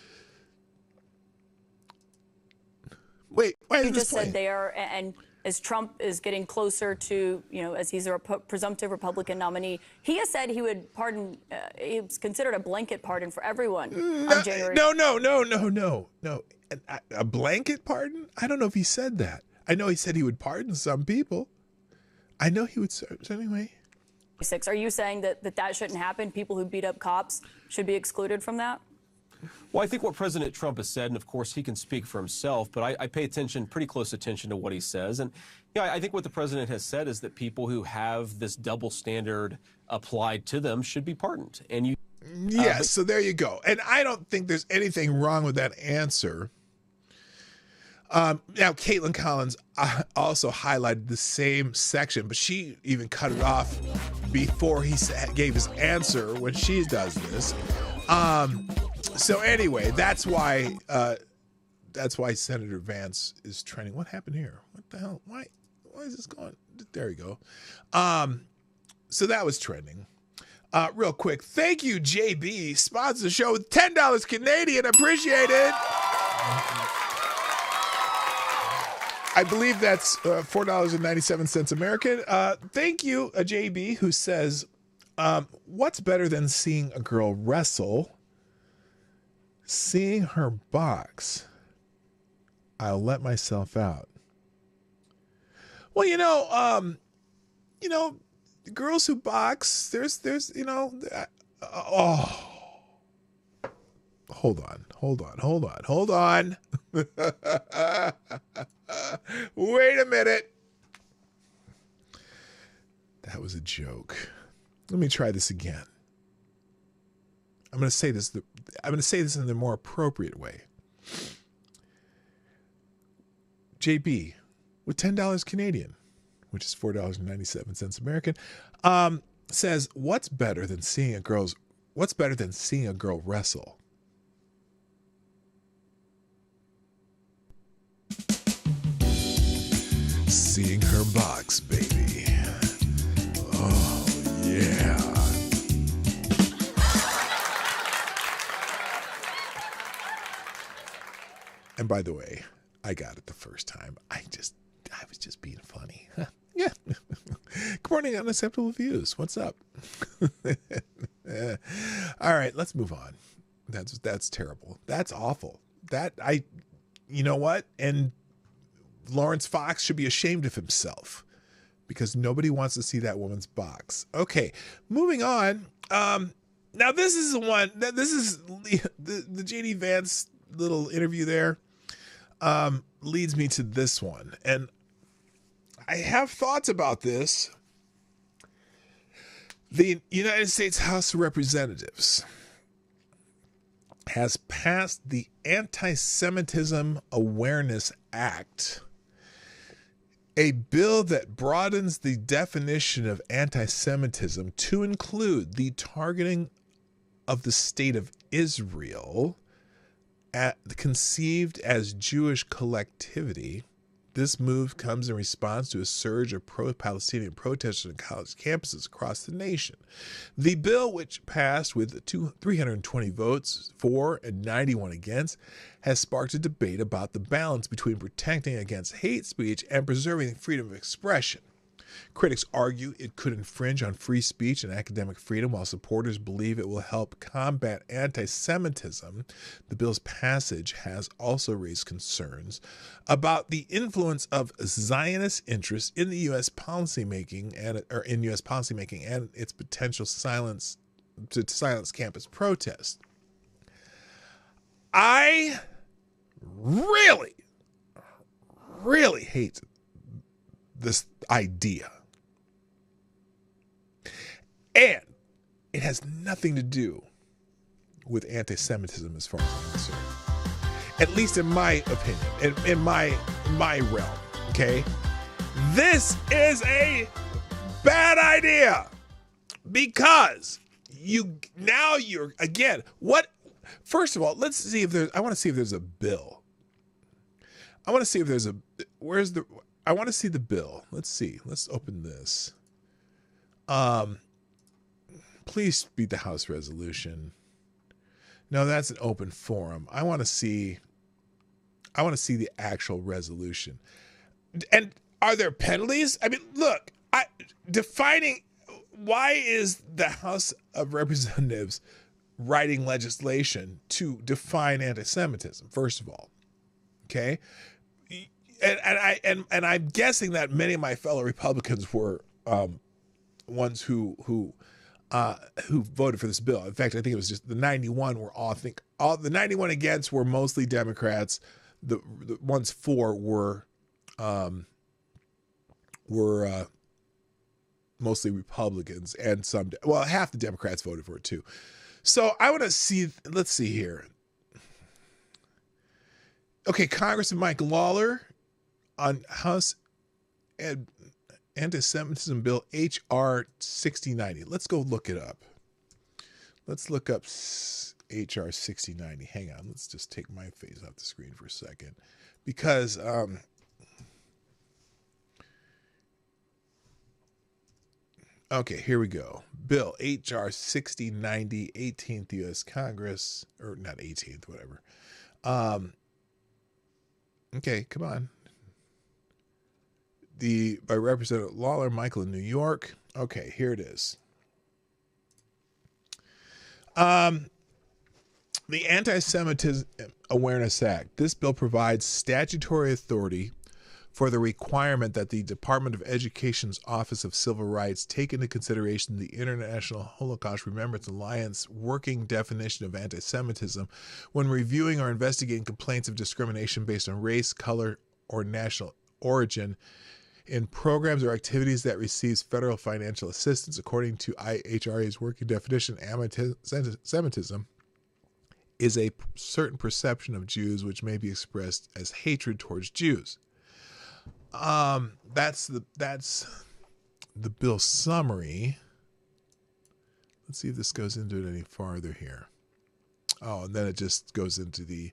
Speaker 3: Wait, why is
Speaker 10: you
Speaker 3: this
Speaker 10: just
Speaker 3: playing?
Speaker 10: said there, and as Trump is getting closer to, as he's a presumptive Republican nominee, he has said he would pardon, he's considered a blanket pardon for everyone on January.
Speaker 3: No. a blanket pardon? I don't know if he said that. I know he said he would pardon some people. I know he would. Anyway.
Speaker 10: Are you saying that shouldn't happen? People who beat up cops should be excluded from that?
Speaker 9: Well, I think what President Trump has said, and of course he can speak for himself, but I pay pretty close attention to what he says. And I think what the president has said is that people who have this double standard applied to them should be pardoned. And
Speaker 3: yes, so there you go. And I don't think there's anything wrong with that answer. Now, Caitlin Collins also highlighted the same section, but she even cut it off before he gave his answer when she does this. So anyway, that's why Senator Vance is trending. What happened here? What the hell? Why is this going? There you go. So that was trending. Real quick, thank you, JB. Sponsors the show with $10 Canadian. Appreciate it. I believe that's $4.97 American. Thank you, JB, who says, what's better than seeing a girl wrestle? Seeing her box. I'll let myself out. Well, girls who box, there's hold on. Wait a minute. That was a joke. Let me try this again. I'm going to say this in the more appropriate way. JB, with $10 Canadian, which is $4.97 American, says, what's better than seeing a girl wrestle? Seeing her box, baby. Oh, yeah. And by the way, I got it the first time. I was just being funny. Yeah. Good morning, Unacceptable Views. What's up? All right, let's move on. That's terrible. That's awful. You know what? And Lawrence Fox should be ashamed of himself because nobody wants to see that woman's box. Okay, moving on. Now this is the one. This is the JD Vance little interview there. Leads me to this one, and I have thoughts about this. The United States House of Representatives has passed the Anti-Semitism Awareness Act, a bill that broadens the definition of anti-Semitism to include the targeting of the state of Israel conceived as Jewish collectivity. This move comes in response to a surge of pro-Palestinian protesters on college campuses across the nation. The bill, which passed with 320 votes for and 91 against, has sparked a debate about the balance between protecting against hate speech and preserving freedom of expression. Critics argue it could infringe on free speech and academic freedom, while supporters believe it will help combat anti-Semitism. The bill's passage has also raised concerns about the influence of Zionist interests in the U.S. policymaking and its potential silence campus protests. I really hate this idea. And it has nothing to do with anti-Semitism as far as I'm concerned. At least in my opinion, in my realm, okay? This is a bad idea because you're again, first of all, I want to see if there's a bill. I want to see if there's I want to see the bill. Let's see. Let's open this. Please read the House resolution. No, that's an open forum. I want to see the actual resolution. And are there penalties? I mean, look, defining why is the House of Representatives writing legislation to define anti-Semitism, first of all? Okay. And I'm guessing that many of my fellow Republicans were ones who voted for this bill. In fact, I think it was just the 91 were all the 91 against were mostly Democrats. The ones for were mostly Republicans, and half the Democrats voted for it too. So I want to see. Let's see here. Okay, Congressman Mike Lawler on House Anti-Semitism Bill H.R. 6090. Let's go look it up. Let's look up H.R. 6090. Hang on. Let's just take my face off the screen for a second. Because okay, here we go. Bill H.R. 6090, 18th U.S. Congress, or not 18th, whatever. Okay, come on. By Representative Lawler, Michael in New York. Okay, here it is. The Anti-Semitism Awareness Act. This bill provides statutory authority for the requirement that the Department of Education's Office of Civil Rights take into consideration the International Holocaust Remembrance Alliance working definition of anti-Semitism when reviewing or investigating complaints of discrimination based on race, color, or national origin in programs or activities that receives federal financial assistance. According to IHRA's working definition, anti-Semitism is a certain perception of Jews which may be expressed as hatred towards Jews. That's the bill summary. Let's see if this goes into it any farther here. Oh, and then it just goes into the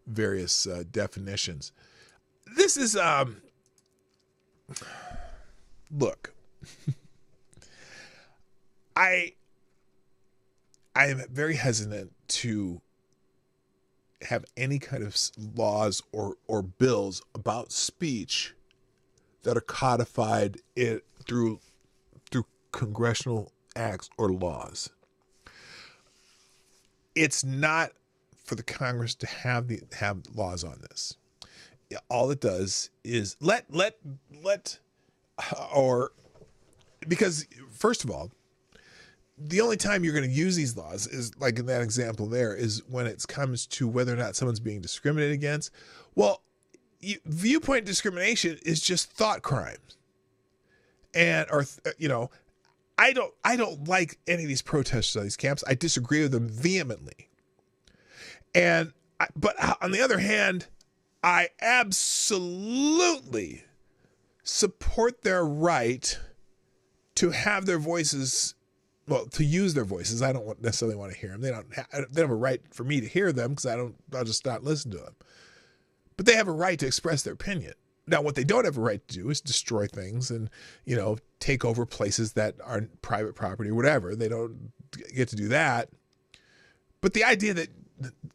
Speaker 3: various definitions. This is look. I am very hesitant to have any kind of laws or bills about speech that are codified through congressional acts or laws. It's not for the Congress to have laws on this. All it does is because first of all, the only time you're going to use these laws is, like in that example there, is when it comes to whether or not someone's being discriminated against. Well, viewpoint discrimination is just thought crimes. I don't like any of these protesters on these camps. I disagree with them vehemently. But on the other hand, I absolutely support their right to have their voices. Well, to use their voices. I don't necessarily want to hear them. They don't have a right for me to hear them because I'll just not listen to them. But they have a right to express their opinion. Now, what they don't have a right to do is destroy things and, take over places that are private property or whatever. They don't get to do that. But the idea that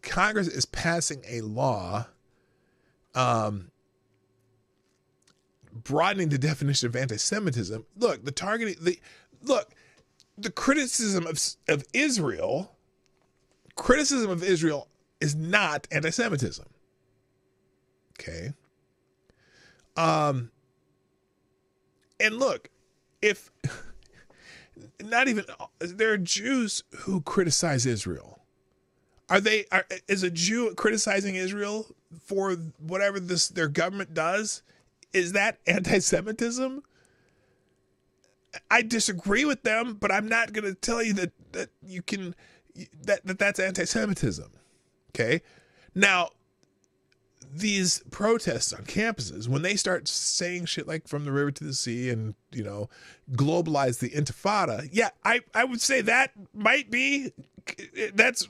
Speaker 3: Congress is passing a law broadening the definition of anti-Semitism. Look, the criticism of Israel is not anti-Semitism. Okay. And look, if not even there are Jews who criticize Israel. Is a Jew criticizing Israel for whatever their government does? Is that anti-Semitism? I disagree with them, but I'm not going to tell you that that's anti-Semitism. Okay. Now, these protests on campuses, when they start saying shit like from the river to the sea and, globalize the intifada. Yeah, I would say that might be, that's,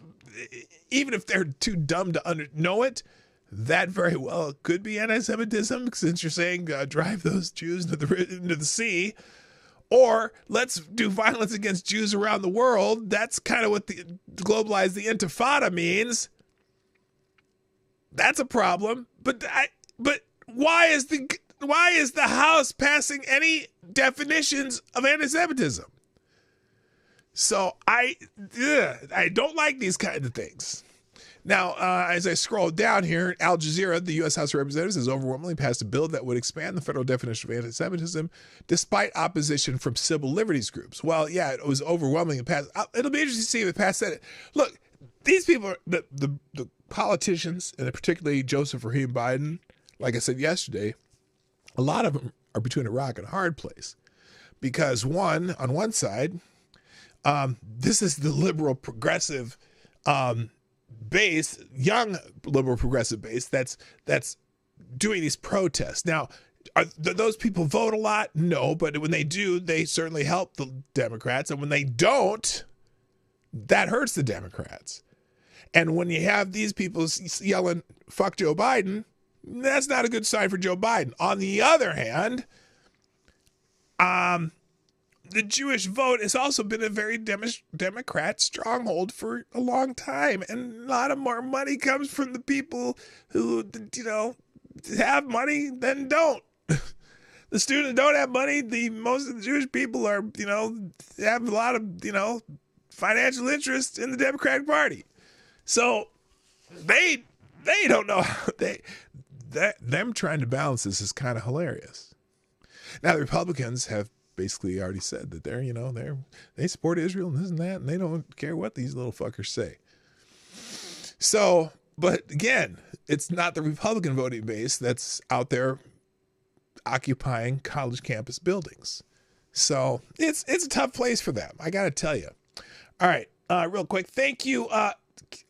Speaker 3: even if they're too dumb to know it, that very well could be anti-Semitism, since you're saying drive those Jews into the sea. Or let's do violence against Jews around the world. That's kind of what the globalize the intifada means. That's a problem. But why is the House passing any definitions of anti-Semitism? So I don't like these kinds of things. Now, as I scroll down here, Al Jazeera, the U.S. House of Representatives, has overwhelmingly passed a bill that would expand the federal definition of anti-Semitism, despite opposition from civil liberties groups. Well, yeah, it was overwhelmingly passed. It'll be interesting to see if it passed Senate. Look, these people, the politicians, and particularly Joseph Rahim Biden, like I said yesterday, a lot of them are between a rock and a hard place. Because on one side, this is the liberal progressive base, young liberal progressive base that's doing these protests. Now, those people vote a lot? No, but when they do, they certainly help the Democrats. And when they don't, that hurts the Democrats. And when you have these people yelling, fuck Joe Biden, that's not a good sign for Joe Biden. On the other hand, the Jewish vote has also been a very Democrat stronghold for a long time. And a lot of more money comes from the people who, have money than don't. The students don't have money. Most of the Jewish people are, have a lot of, financial interest in the Democratic Party. So they don't know how them trying to balance this is kind of hilarious. Now, the Republicans have basically already said that they support Israel and this and that, and they don't care what these little fuckers say. So, but again, it's not the Republican voting base that's out there occupying college campus buildings. So it's a tough place for them, I gotta tell you. All right, real quick, thank you.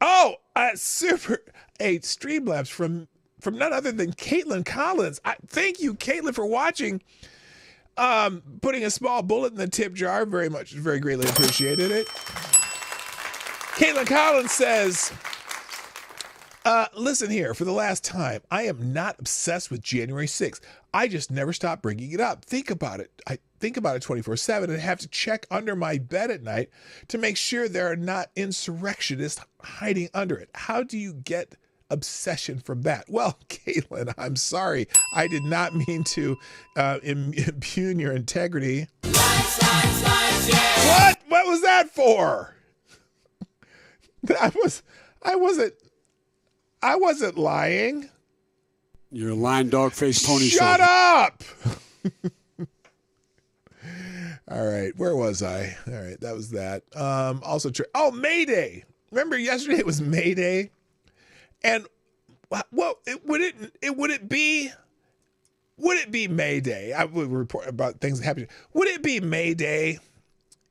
Speaker 3: Streamlabs from none other than Caitlin Collins. Thank you, Caitlin, for watching. Putting a small bullet in the tip jar, very greatly appreciated it. Caitlin Collins says, listen here, for the last time, I am not obsessed with January 6th. I just never stop bringing it up. Think about it. I think about it 24/7 and have to check under my bed at night to make sure there are not insurrectionists hiding under it. How do you get obsession from that? Well, Caitlin, I'm sorry. I did not mean to impugn your integrity. What? What was that for? I wasn't lying.
Speaker 12: You're a lying dog-faced pony.
Speaker 3: Shut up! All right, where was I? All right, that was that. Also, May Day. Remember yesterday it was May Day? And well, would it be May Day? I would report about things that happen. Would it be May Day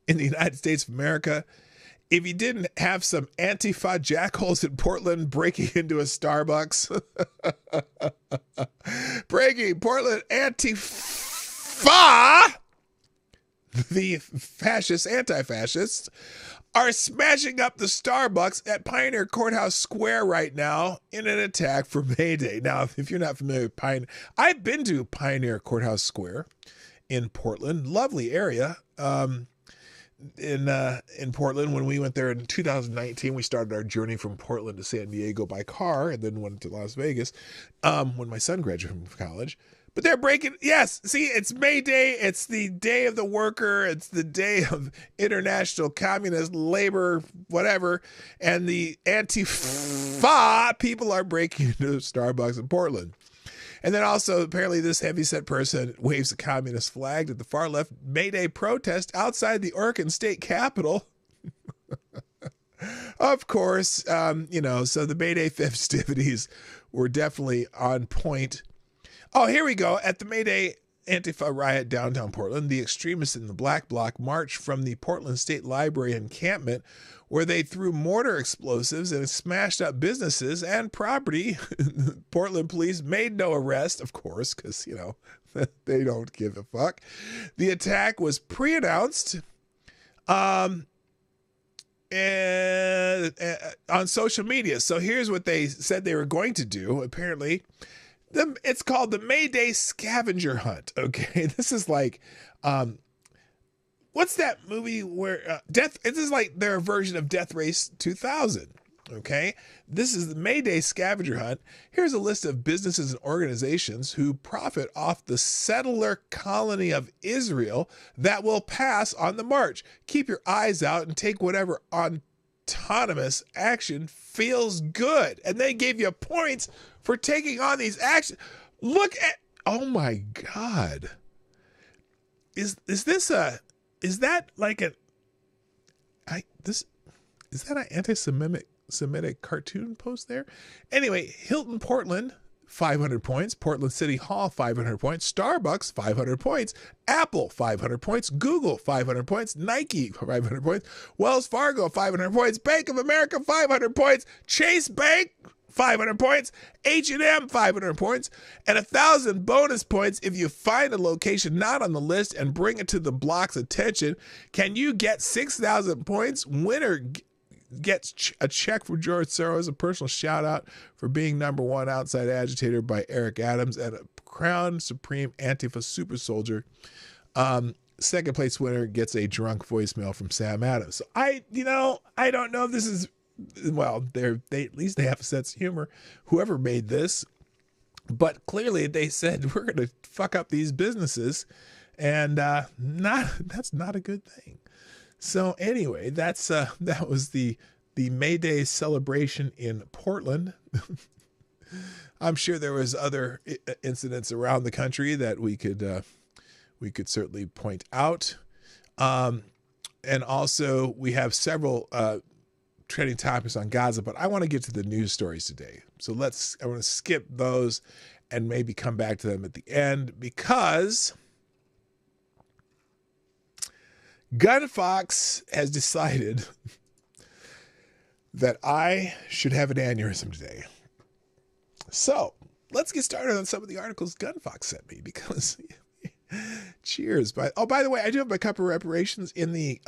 Speaker 3: in the United States of America if you didn't have some Antifa jackholes in Portland breaking into a Starbucks? Breaking Portland Antifa, the fascists, anti-fascists, are smashing up the Starbucks at Pioneer Courthouse Square right now in an attack for May Day. Now, if you're not familiar with Pioneer, I've been to Pioneer Courthouse Square in Portland. Lovely area. In Portland, when we went there in 2019, we started our journey from Portland to San Diego by car and then went to Las Vegas when my son graduated from college. But they're breaking, yes, see, it's May Day. It's the day of the worker. It's the day of international communist labor, whatever. And the Antifa people are breaking into Starbucks in Portland. And then also, apparently, this heavyset person waves a communist flag at the far left May Day protest outside the Oregon State Capitol. Of course, so the May Day festivities were definitely on point. Oh, here we go. At the May Day Antifa riot downtown Portland, the extremists in the Black Bloc marched from the Portland State Library encampment, where they threw mortar explosives and smashed up businesses and property. Portland police made no arrest, of course, because, they don't give a fuck. The attack was pre-announced on social media. So here's what they said they were going to do, apparently. It's called the May Day Scavenger Hunt, okay? This is like, what's that movie where, this is like their version of Death Race 2000, okay? This is the May Day Scavenger Hunt. Here's a list of businesses and organizations who profit off the settler colony of Israel that will pass on the march. Keep your eyes out and take whatever autonomous action feels good. And they gave you points for taking on these actions. Look at, oh my God. Is that an anti-Semitic cartoon post there? Anyway, Hilton Portland, 500 points. Portland City Hall, 500 points. Starbucks, 500 points. Apple, 500 points. Google, 500 points. Nike, 500 points. Wells Fargo, 500 points. Bank of America, 500 points. Chase Bank, 500 points. H&M, 500 points. And 1,000 bonus points if you find a location not on the list and bring it to the block's attention. Can you get 6,000 points? Winner gets a check from George Soros, a personal shout out for being #1 outside agitator by Eric Adams, and a Crown Supreme Antifa super soldier. Second place winner gets a drunk voicemail from Sam Adams. So I don't know if this is, well, they at least they have a sense of humor, whoever made this, but clearly they said we're going to fuck up these businesses, and that's not a good thing. So anyway, that was the May Day celebration in Portland. I'm sure there was other incidents around the country that we could certainly point out. And also we have several trending topics on Gaza, but I want to get to the news stories today. So I want to skip those and maybe come back to them at the end, because Gunfox has decided that I should have an aneurysm today. So let's get started on some of the articles Gunfox sent me, because cheers. By the way, I do have my cup of reparations in the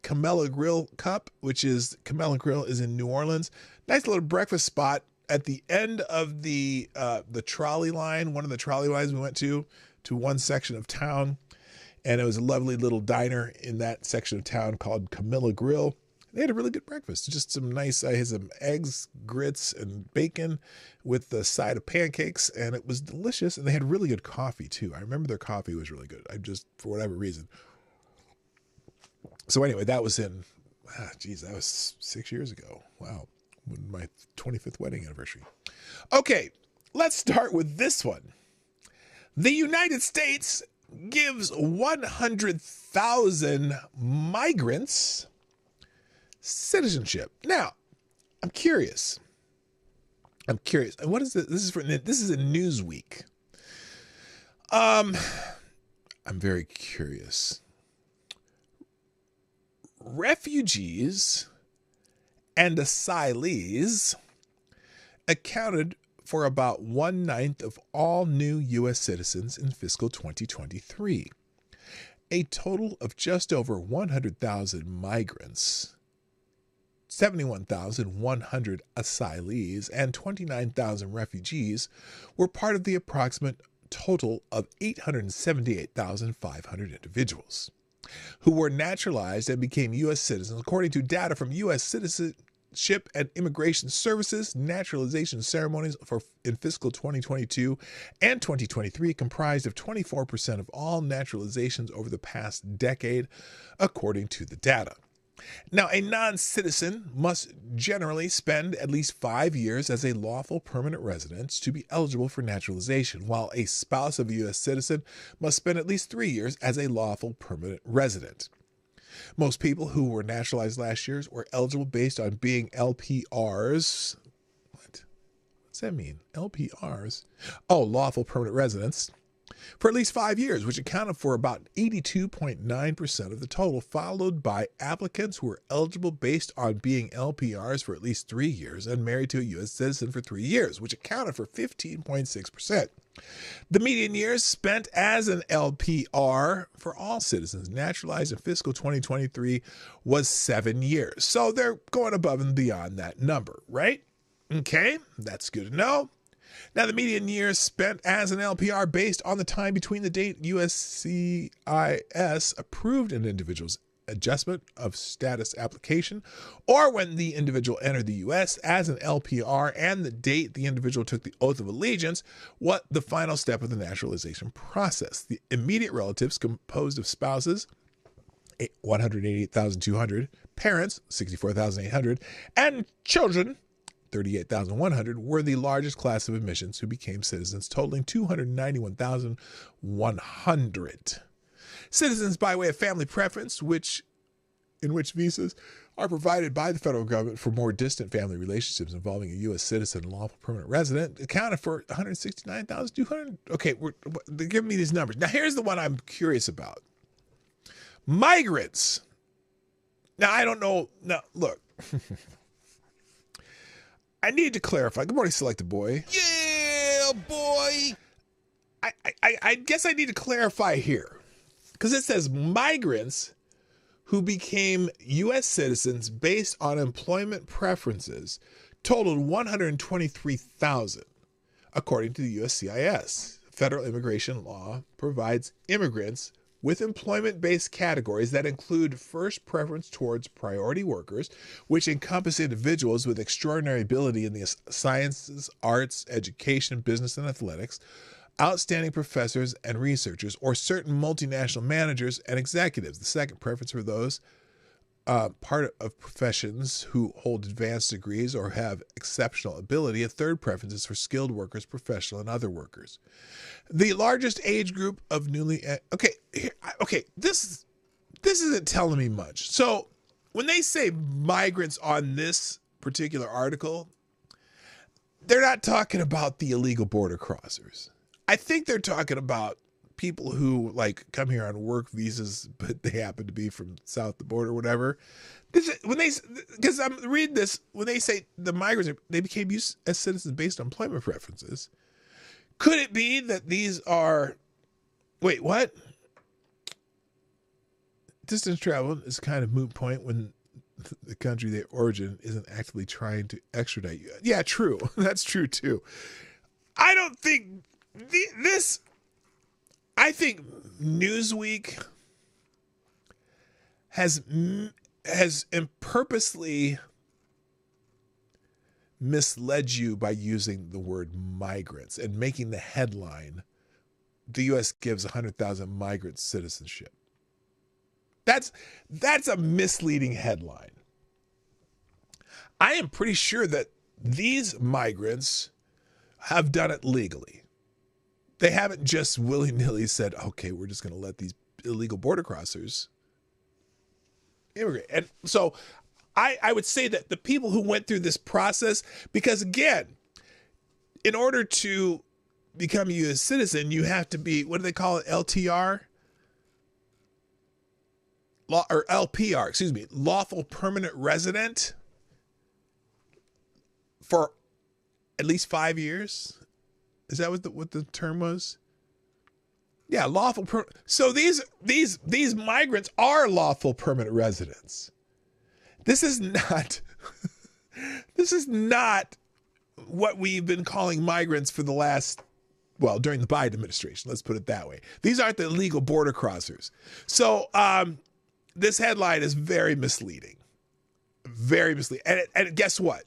Speaker 3: Camella Grill cup, which is, Camella Grill is in New Orleans. Nice little breakfast spot at the end of the trolley line, one of the trolley lines we went to one section of town. And it was a lovely little diner in that section of town called Camilla Grill. They had a really good breakfast. Just some nice, I had some eggs, grits, and bacon with the side of pancakes, and it was delicious. And they had really good coffee too. I remember their coffee was really good. I just, for whatever reason. So anyway, that was that was 6 years ago. Wow. My 25th wedding anniversary. Okay, let's start with this one. The United States gives 100,000 migrants citizenship. Now, I'm curious. What is this? This is in Newsweek. I'm very curious. Refugees and asylees accounted for about 1/9 of all new U.S. citizens in fiscal 2023. A total of just over 100,000 migrants, 71,100 asylees, and 29,000 refugees were part of the approximate total of 878,500 individuals who were naturalized and became U.S. citizens, according to data from U.S. Citizenship and Immigration Services. Naturalization ceremonies in fiscal 2022 and 2023 comprised of 24% of all naturalizations over the past decade, according to the data. Now, a non-citizen must generally spend at least 5 years as a lawful permanent resident to be eligible for naturalization, while a spouse of a U.S. citizen must spend at least 3 years as a lawful permanent resident. Most people who were naturalized last year were eligible based on being LPRs. What does that mean? LPRs? Oh, lawful permanent residents. For at least 5 years, which accounted for about 82.9% of the total, followed by applicants who were eligible based on being LPRs for at least 3 years and married to a U.S. citizen for 3 years, which accounted for 15.6%. The median years spent as an LPR for all citizens naturalized in fiscal 2023 was 7 years. So they're going above and beyond that number, right? Okay, that's good to know. Now, the median years spent as an LPR based on the time between the date USCIS approved an individual's adjustment of status application or when the individual entered the U.S. as an LPR and the date the individual took the oath of allegiance, what the final step of the naturalization process. The immediate relatives composed of spouses 188,200, parents, 64,800, and children, 38,100, were the largest class of admissions who became citizens, totaling 291,100. Citizens by way of family preference, in which visas are provided by the federal government for more distant family relationships involving a U.S. citizen and lawful permanent resident, accounted for 169,200. Okay, they're giving me these numbers. Now, here's the one I'm curious about. Migrants. Now, I don't know. Now, look. I need to clarify. Good morning, Selected Boy.
Speaker 13: Yeah, boy.
Speaker 3: I guess I need to clarify here. Because it says migrants who became U.S. citizens based on employment preferences totaled 123,000, according to the USCIS. Federal immigration law provides immigrants with employment-based categories that include first preference towards priority workers, which encompass individuals with extraordinary ability in the sciences, arts, education, business, and athletics, outstanding professors and researchers, or certain multinational managers and executives. The second preference for those part of professions who hold advanced degrees or have exceptional ability. A third preference is for skilled workers, professional, and other workers. The largest age group of newly... this isn't telling me much. So when they say migrants on this particular article, they're not talking about the illegal border crossers. I think they're talking about people who come here on work visas, but they happen to be from south of the border or whatever. Because I'm reading this, when they say the migrants, they became U.S. citizens based on employment preferences. Could it be that these are, wait, what? Distance travel is kind of moot point when the country of their origin isn't actively trying to extradite you. Yeah, true. That's true too. I don't think I think Newsweek has purposely misled you by using the word migrants and making the headline, the U.S. gives 100,000 migrants citizenship. That's a misleading headline. I am pretty sure that these migrants have done it legally. They haven't just willy-nilly said, okay, we're just going to let these illegal border crossers immigrate. And so I would say that the people who went through this process, because again, in order to become a U.S. citizen, you have to be, what do they call it, LTR? Or LPR, excuse me, lawful permanent resident for at least 5 years. Is that what the term was? Yeah, lawful. So these migrants are lawful permanent residents. This is not. This is not what we've been calling migrants for the last. Well, during the Biden administration, let's put it that way. These aren't the illegal border crossers. So this headline is very misleading. Very misleading. And guess what?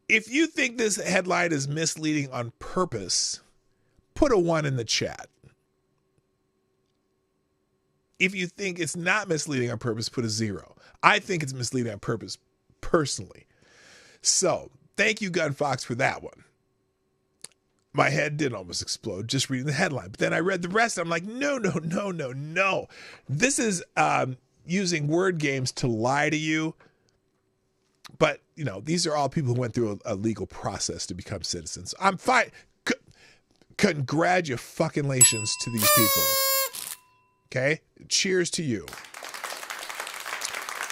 Speaker 3: If you think this headline is misleading on purpose, put a 1 in the chat. If you think it's not misleading on purpose, put a 0. I think it's misleading on purpose, personally. So, thank you, Gun Fox, for that one. My head did almost explode just reading the headline. But then I read the rest, and I'm like, no. This is using word games to lie to you. But, these are all people who went through a legal process to become citizens. I'm fine. Congratulations to these people. Okay? Cheers to you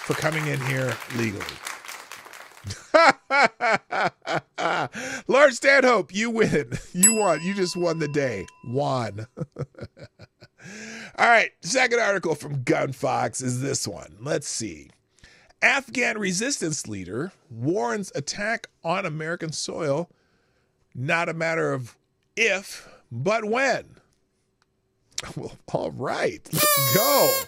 Speaker 3: for coming in here legally. Lord Stanhope, you win. You won. You just won the day. Won. All right. Second article from Gun Fox is this one. Let's see. Afghan resistance leader warns attack on American soil, not a matter of if, but when. Well, all right, let's go.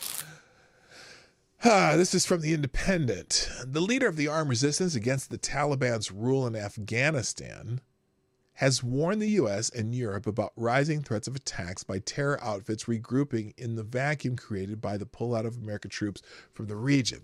Speaker 3: This is from The Independent. The leader of the armed resistance against the Taliban's rule in Afghanistan has warned the U.S. and Europe about rising threats of attacks by terror outfits regrouping in the vacuum created by the pullout of American troops from the region.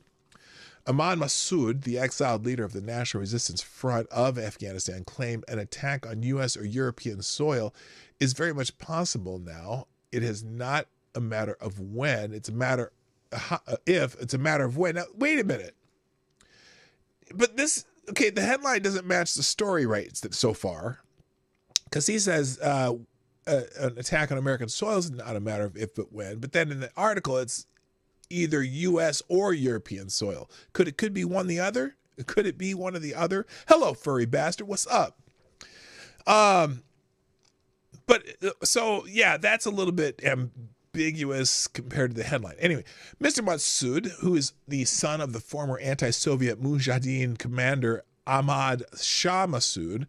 Speaker 3: Ahmad Massoud, the exiled leader of the National Resistance Front of Afghanistan, claimed an attack on U.S. or European soil is very much possible now. It is not a matter of when, it's a matter if, it's a matter of when. Now, wait a minute. But this, okay, the headline doesn't match the story right so far, because he says an attack on American soil is not a matter of if but when. But then in the article, it's either U.S. or European soil. Could it be one or the other? Could it be one or the other? Hello, furry bastard. What's up? But so yeah, that's a little bit ambiguous compared to the headline. Anyway, Mr. Massoud, who is the son of the former anti-Soviet Mujahideen commander Ahmad Shah Massoud,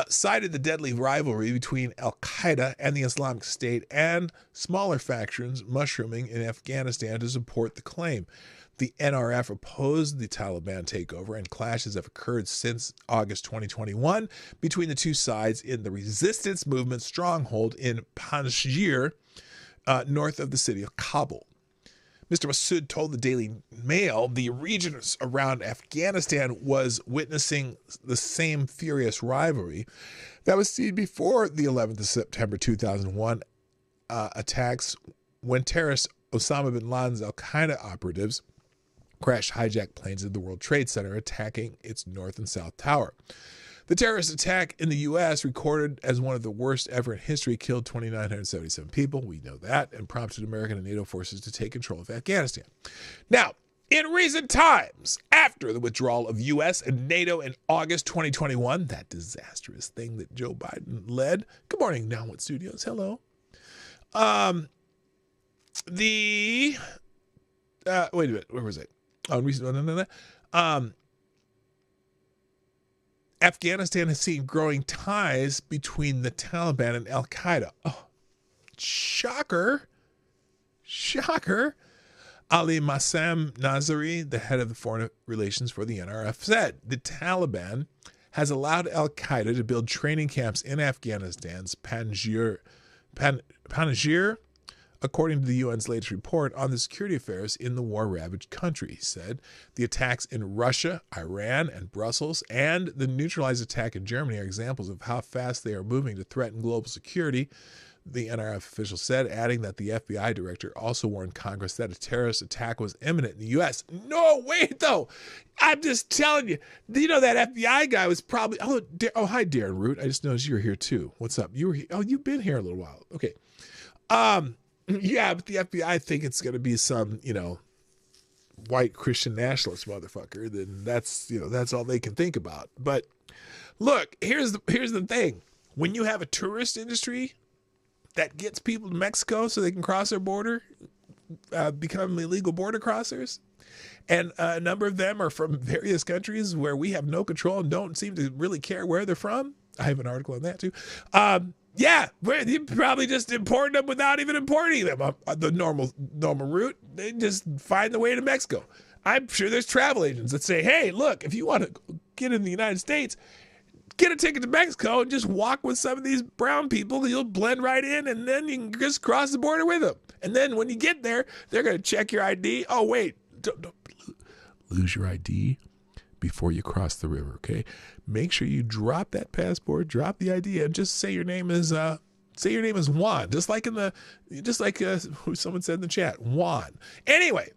Speaker 3: cited the deadly rivalry between Al-Qaeda and the Islamic State and smaller factions mushrooming in Afghanistan to support the claim. The NRF opposed the Taliban takeover, and clashes have occurred since August 2021 between the two sides in the resistance movement stronghold in Panjshir, north of the city of Kabul. Mr. Massoud told the Daily Mail the region around Afghanistan was witnessing the same furious rivalry that was seen before the 11th of September 2001 attacks, when terrorist Osama bin Laden's al-Qaeda operatives crashed hijacked planes in the World Trade Center, attacking its north and south tower. The terrorist attack in the U.S., recorded as one of the worst ever in history, killed 2,977 people. We know that, and prompted American and NATO forces to take control of Afghanistan. Now, in recent times, after the withdrawal of U.S. and NATO in August 2021, that disastrous thing that Joe Biden led. Good morning, Downwood Studios. Hello. Wait a minute. Where was it? Afghanistan has seen growing ties between the Taliban and Al-Qaeda. Oh, shocker. Shocker. Ali Massam Nazari, the head of the foreign relations for the NRF, said the Taliban has allowed Al-Qaeda to build training camps in Afghanistan's Panjshir, according to the UN's latest report on the security affairs in the war-ravaged country. He said the attacks in Russia, Iran, and Brussels, and the neutralized attack in Germany are examples of how fast they are moving to threaten global security, the NRF official said, adding that the FBI director also warned Congress that a terrorist attack was imminent in the U.S. No, wait, though. I'm just telling you. You know, that FBI guy was probably... Oh, hi, Darren Root. I just noticed you were here, too. What's up? You were here. Oh, you've been here a little while. Okay. Yeah, but the FBI think it's going to be some, white Christian nationalist motherfucker. Then that's all they can think about. But look, here's the thing. When you have a tourist industry that gets people to Mexico so they can cross their border, become illegal border crossers, and a number of them are from various countries where we have no control and don't seem to really care where they're from. I have an article on that too. Yeah, you probably just import them without even importing them. The normal route, they just find the way to Mexico. I'm sure there's travel agents that say, hey, look, if you want to get in the United States, get a ticket to Mexico and just walk with some of these brown people. You'll blend right in, and then you can just cross the border with them. And then when you get there, they're going to check your ID. Oh, wait, don't lose your ID before you cross the river, okay? Make sure you drop that passport, drop the ID, and just say your name is Juan, just like who someone said in the chat, Juan. Anyway,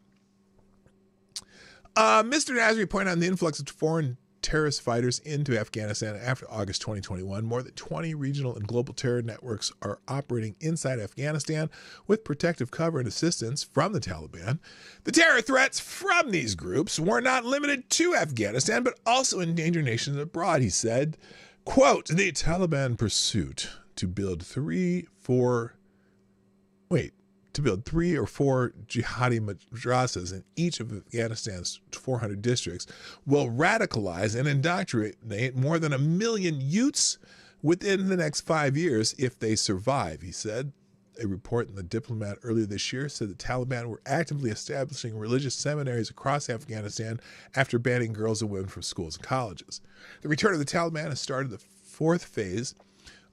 Speaker 3: Mr. Nasri pointed out the influx of foreign terrorist fighters into Afghanistan after August 2021. More than 20 regional and global terror networks are operating inside Afghanistan with protective cover and assistance from the Taliban. The terror threats from these groups were not limited to Afghanistan, but also endanger nations abroad, he said. Quote, the Taliban pursuit to build three or four jihadi madrasas in each of Afghanistan's 400 districts will radicalize and indoctrinate more than 1 million youths within the next 5 years if they survive, he said. A report in The Diplomat earlier this year said the Taliban were actively establishing religious seminaries across Afghanistan after banning girls and women from schools and colleges. The return of the Taliban has started the fourth phase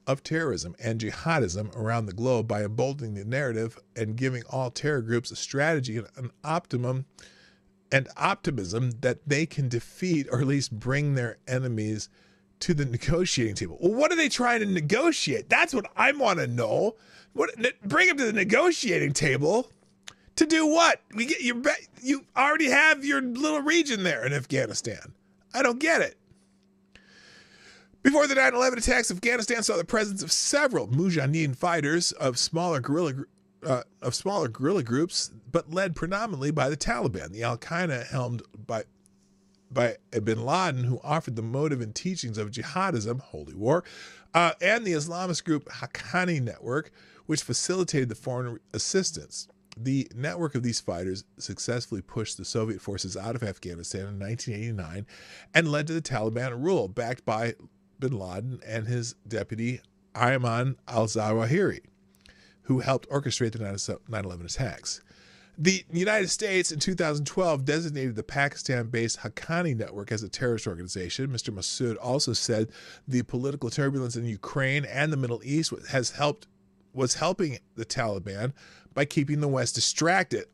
Speaker 3: of terrorism and jihadism around the globe by emboldening the narrative and giving all terror groups a strategy and an optimism that they can defeat or at least bring their enemies to the negotiating table. Well, what are they trying to negotiate? That's what I want to know. Bring them to the negotiating table to do what? You already have your little region there in Afghanistan. I don't get it. Before the 9/11 attacks, Afghanistan saw the presence of several Mujahideen fighters of smaller guerrilla groups, but led predominantly by the Taliban. The Al-Qaeda helmed by bin Laden, who offered the motive and teachings of jihadism, holy war, and the Islamist group Haqqani Network, which facilitated the foreign assistance. The network of these fighters successfully pushed the Soviet forces out of Afghanistan in 1989 and led to the Taliban rule, backed by bin Laden and his deputy Ayman al-Zawahiri, who helped orchestrate the 9/11 attacks. The United States in 2012 designated the Pakistan-based Haqqani Network as a terrorist organization. Mr. Massoud also said the political turbulence in Ukraine and the Middle East was helping the Taliban by keeping the West distracted.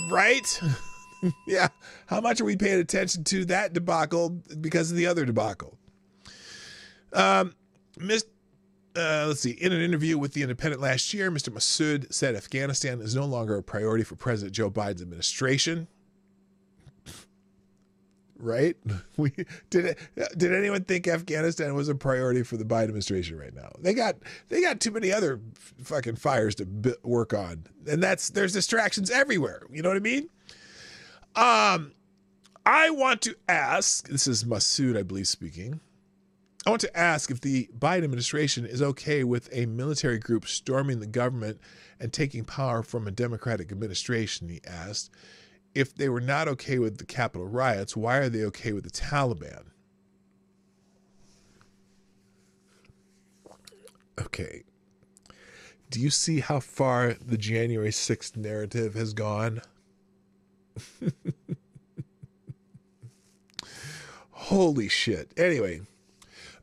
Speaker 3: Right? Yeah. How much are we paying attention to that debacle because of the other debacle? Let's see. In an interview with The Independent last year, Mr. Massoud said Afghanistan is no longer a priority for President Joe Biden's administration. Right? Did anyone think Afghanistan was a priority for the Biden administration right now? They got too many other fucking fires to work on, and there's distractions everywhere. You know what I mean? I want to ask. This is Massoud, I believe, speaking. I want to ask if the Biden administration is okay with a military group storming the government and taking power from a Democratic administration, he asked. If they were not okay with the Capitol riots, why are they okay with the Taliban? Okay. Do you see how far the January 6th narrative has gone? Holy shit. Anyway.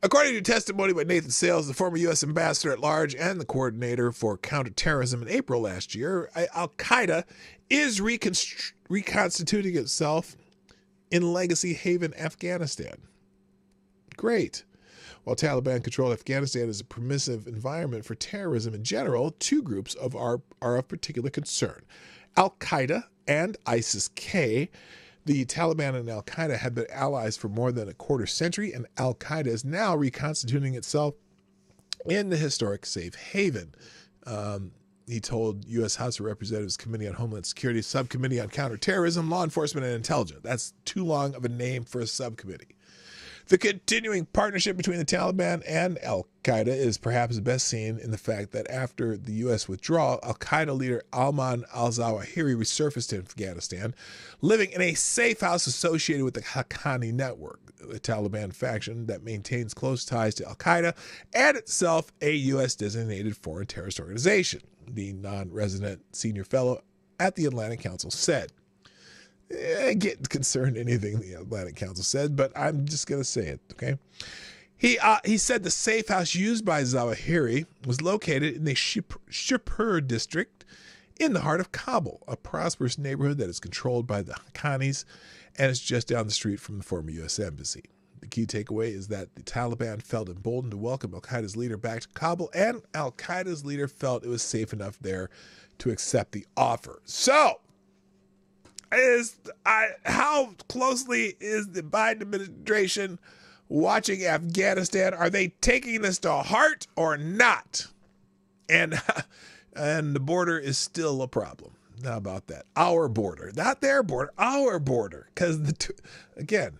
Speaker 3: According to testimony by Nathan Sales, the former U.S. ambassador at large and the coordinator for counterterrorism in April last year, Al-Qaeda is reconstituting itself in Legacy Haven, Afghanistan. Great. While Taliban controlled Afghanistan as a permissive environment for terrorism in general, two groups are of particular concern. Al-Qaeda and ISIS-K. The Taliban and Al-Qaeda have been allies for more than a quarter century, and Al-Qaeda is now reconstituting itself in the historic safe haven. He told U.S. House of Representatives Committee on Homeland Security, Subcommittee on Counterterrorism, Law Enforcement, and Intelligence. That's too long of a name for a subcommittee. The continuing partnership between the Taliban and Al-Qaeda is perhaps best seen in the fact that after the U.S. withdrawal, Al-Qaeda leader Ayman al-Zawahiri resurfaced in Afghanistan, living in a safe house associated with the Haqqani Network, a Taliban faction that maintains close ties to Al-Qaeda and itself a U.S. designated foreign terrorist organization, the non-resident senior fellow at the Atlantic Council said. I get concerned anything the Atlantic Council said, but I'm just going to say it, okay? He said the safe house used by Zawahiri was located in the Shirpur district in the heart of Kabul, a prosperous neighborhood that is controlled by the Haqqanis and is just down the street from the former U.S. Embassy. The key takeaway is that the Taliban felt emboldened to welcome Al-Qaeda's leader back to Kabul, and Al-Qaeda's leader felt it was safe enough there to accept the offer. So, how closely is the Biden administration watching Afghanistan? Are they taking this to heart or not? And the border is still a problem. How about that? Our border, not their border, our border. Because again,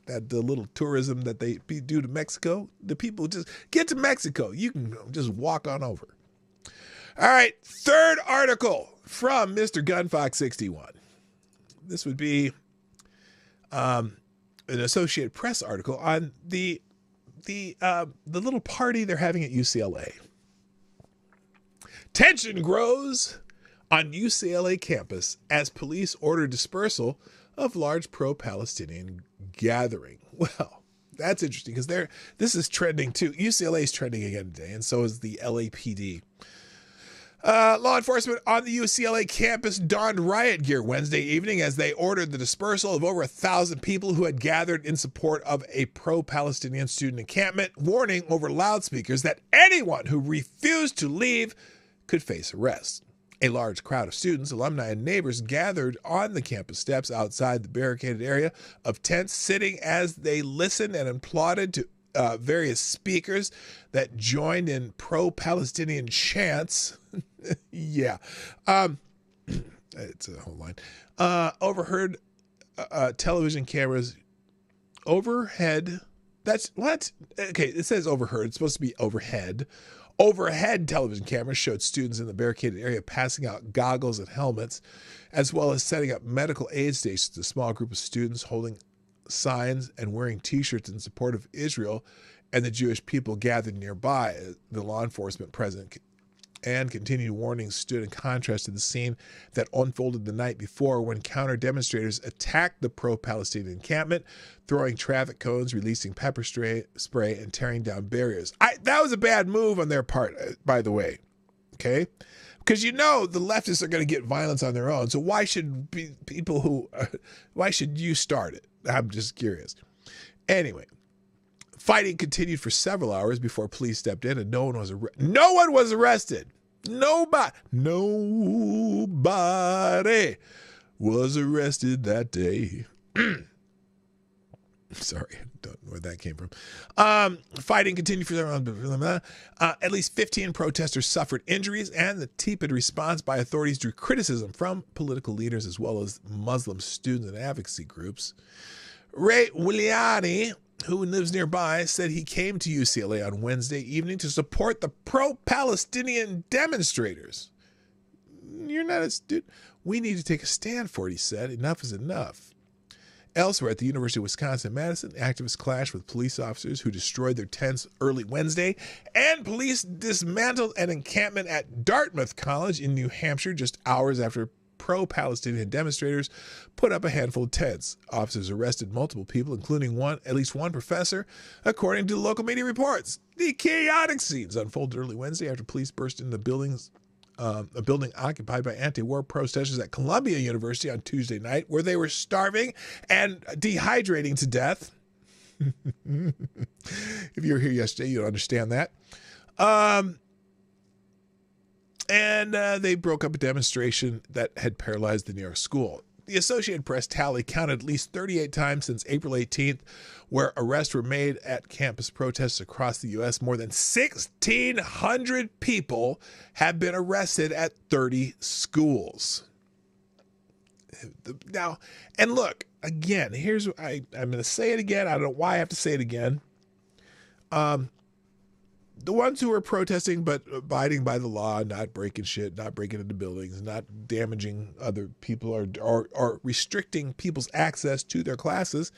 Speaker 3: the little tourism that they do to Mexico, the people just get to Mexico. You can just walk on over. All right, third article from Mr. Gunfox61. This would be an Associated Press article on the little party they're having at UCLA. Tension grows on UCLA campus as police order dispersal of large pro-Palestinian gathering. Well, That's interesting because this is trending too. UCLA is trending again today, and so is the LAPD. Law enforcement on the UCLA campus donned riot gear Wednesday evening as they ordered the dispersal of over 1,000 people who had gathered in support of a pro-Palestinian student encampment, warning over loudspeakers that anyone who refused to leave could face arrest. A large crowd of students, alumni, and neighbors gathered on the campus steps outside the barricaded area of tents, sitting as they listened and applauded to various speakers that joined in pro-Palestinian chants. Yeah. It's a whole line. Overheard television cameras overhead. That's what? Okay, it says overheard. It's supposed to be overhead. Overhead television cameras showed students in the barricaded area passing out goggles and helmets, as well as setting up medical aid stations. A small group of students holding signs and wearing T-shirts in support of Israel and the Jewish people gathered nearby. The law enforcement present and continued warnings stood in contrast to the scene that unfolded the night before when counter-demonstrators attacked the pro-Palestinian encampment, throwing traffic cones, releasing pepper spray, and tearing down barriers. That was a bad move on their part, by the way, okay? Because the leftists are going to get violence on their own, so why should why should you start it? I'm just curious. Anyway, fighting continued for several hours before police stepped in and no one was arrested. Nobody was arrested that day. Sorry, I don't know where that came from. Fighting continued for several at least 15 protesters suffered injuries, and the tepid response by authorities drew criticism from political leaders as well as Muslim students and advocacy groups. Ray Williani, who lives nearby, said he came to UCLA on Wednesday evening to support the pro-Palestinian demonstrators. You're not a student. We need to take a stand for it, he said. Enough is enough. Elsewhere at the University of Wisconsin-Madison, activists clashed with police officers who destroyed their tents early Wednesday, and police dismantled an encampment at Dartmouth College in New Hampshire just hours after pro-Palestinian demonstrators put up a handful of tents. Officers arrested multiple people, including at least one professor, according to local media reports. The chaotic scenes unfolded early Wednesday after police burst into a building occupied by anti-war protesters at Columbia University on Tuesday night, where they were starving and dehydrating to death. If you were here yesterday, you'll understand that. And they broke up a demonstration that had paralyzed the New York school. The Associated Press tally counted at least 38 times since April 18th, where arrests were made at campus protests across the U.S. More than 1,600 people have been arrested at 30 schools. Now, and look, again, here's what I'm going to say it again. I don't know why I have to say it again. The ones who are protesting but abiding by the law, not breaking shit, not breaking into buildings, not damaging other people or restricting people's access to their classes,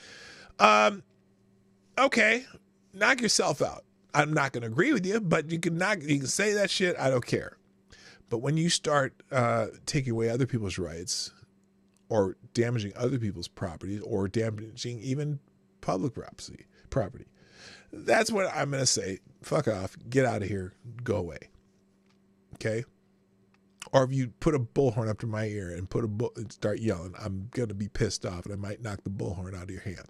Speaker 3: okay, knock yourself out. I'm not going to agree with you, but you can say that shit. I don't care. But when you start taking away other people's rights or damaging other people's property or damaging even public property, that's what I'm going to say. Fuck off. Get out of here. Go away. Okay? Or if you put a bullhorn up to my ear and and start yelling, I'm going to be pissed off and I might knock the bullhorn out of your hand.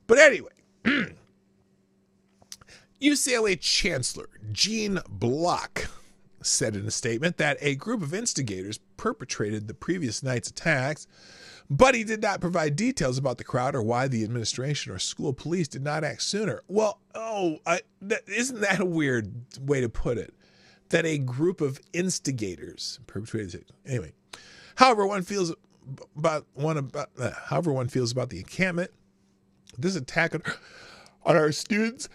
Speaker 3: But anyway, UCLA Chancellor Gene Block said in a statement that a group of instigators perpetrated the previous night's attacks, but he did not provide details about the crowd or why the administration or school police did not act sooner. Well, isn't that a weird way to put it? That a group of instigators perpetrated it. Anyway, however one feels about the encampment, this attack on our students,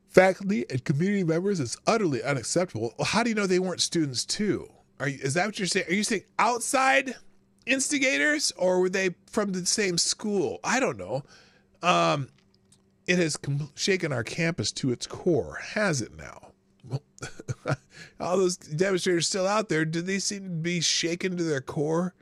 Speaker 3: faculty, and community members is utterly unacceptable. Well, how do you know they weren't students too? Is that what you're saying? Are you saying outside instigators, or were they from the same school? I don't know. It has shaken our campus to its core, has it now? All those demonstrators still out there, do they seem to be shaken to their core?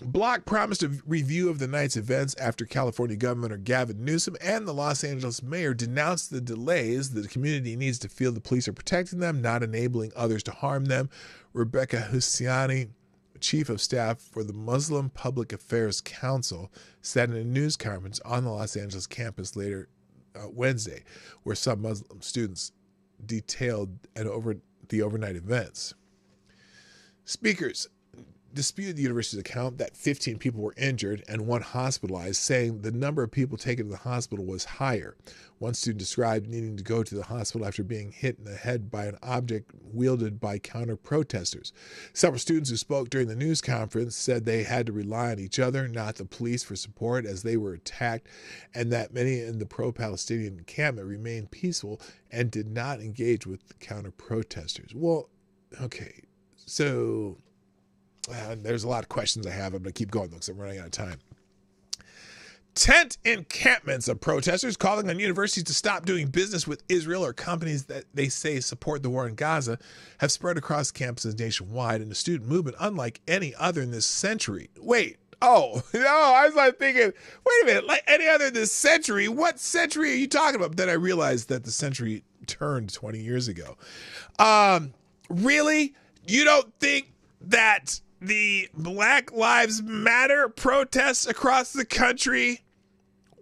Speaker 3: Block promised a review of the night's events after California Governor Gavin Newsom and the Los Angeles mayor denounced the delays. The community needs to feel the police are protecting them, not enabling others to harm them. Rebecca Husseini, chief of staff for the Muslim Public Affairs Council, said in a news conference on the Los Angeles campus later Wednesday, where some Muslim students detailed the overnight events. Speakers disputed the university's account that 15 people were injured and one hospitalized, saying the number of people taken to the hospital was higher. One student described needing to go to the hospital after being hit in the head by an object wielded by counter-protesters. Several students who spoke during the news conference said they had to rely on each other, not the police, for support as they were attacked, and that many in the pro-Palestinian encampment remained peaceful and did not engage with the counter-protesters. Well, okay, so there's a lot of questions I have. I'm going to keep going because I'm running out of time. Tent encampments of protesters calling on universities to stop doing business with Israel or companies that they say support the war in Gaza have spread across campuses nationwide in a student movement unlike any other in this century. Wait, oh, no, I was like thinking, wait a minute, like any other in this century? What century are you talking about? But then I realized that the century turned 20 years ago. Really? You don't think that the Black Lives Matter protests across the country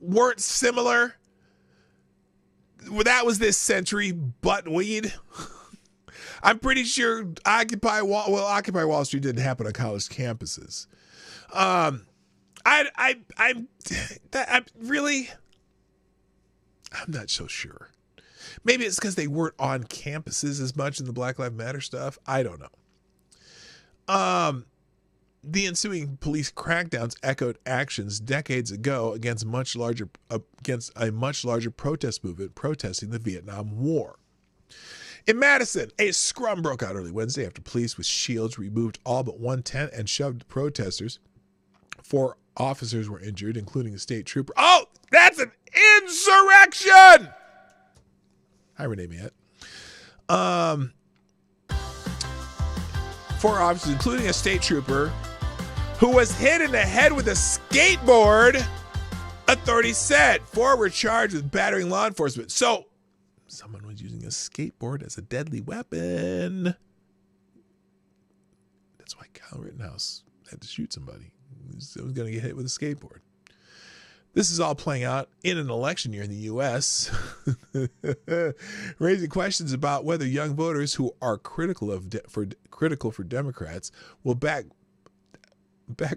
Speaker 3: weren't similar? That was this century, buttweed. I'm pretty sure Occupy Wall Street didn't happen on college campuses. I'm not so sure. Maybe it's because they weren't on campuses as much in the Black Lives Matter stuff. I don't know. The ensuing police crackdowns echoed actions decades ago against a much larger protest movement protesting the Vietnam War. In Madison, a scrum broke out early Wednesday after police with shields removed all but one tent and shoved protesters. 4 officers were injured, including a state trooper. Oh, that's an insurrection! Hi, Renee Miette. 4 officers, including a state trooper, who was hit in the head with a skateboard, authorities said. 4 were charged with battering law enforcement. So, someone was using a skateboard as a deadly weapon. That's why Kyle Rittenhouse had to shoot somebody. He was going to get hit with a skateboard. This is all playing out in an election year in the U.S., raising questions about whether young voters who are critical for Democrats will back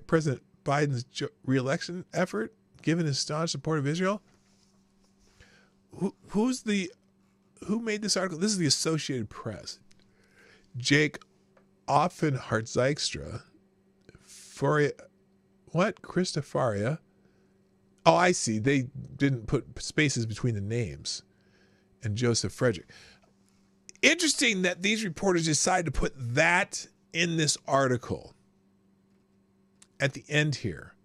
Speaker 3: President Biden's re-election effort, given his staunch support of Israel. Who made this article? This is the Associated Press. Jake Offenhart-Zystra, Christofaria. Oh, I see. They didn't put spaces between the names. And Joseph Frederick. Interesting that these reporters decided to put that in this article at the end here,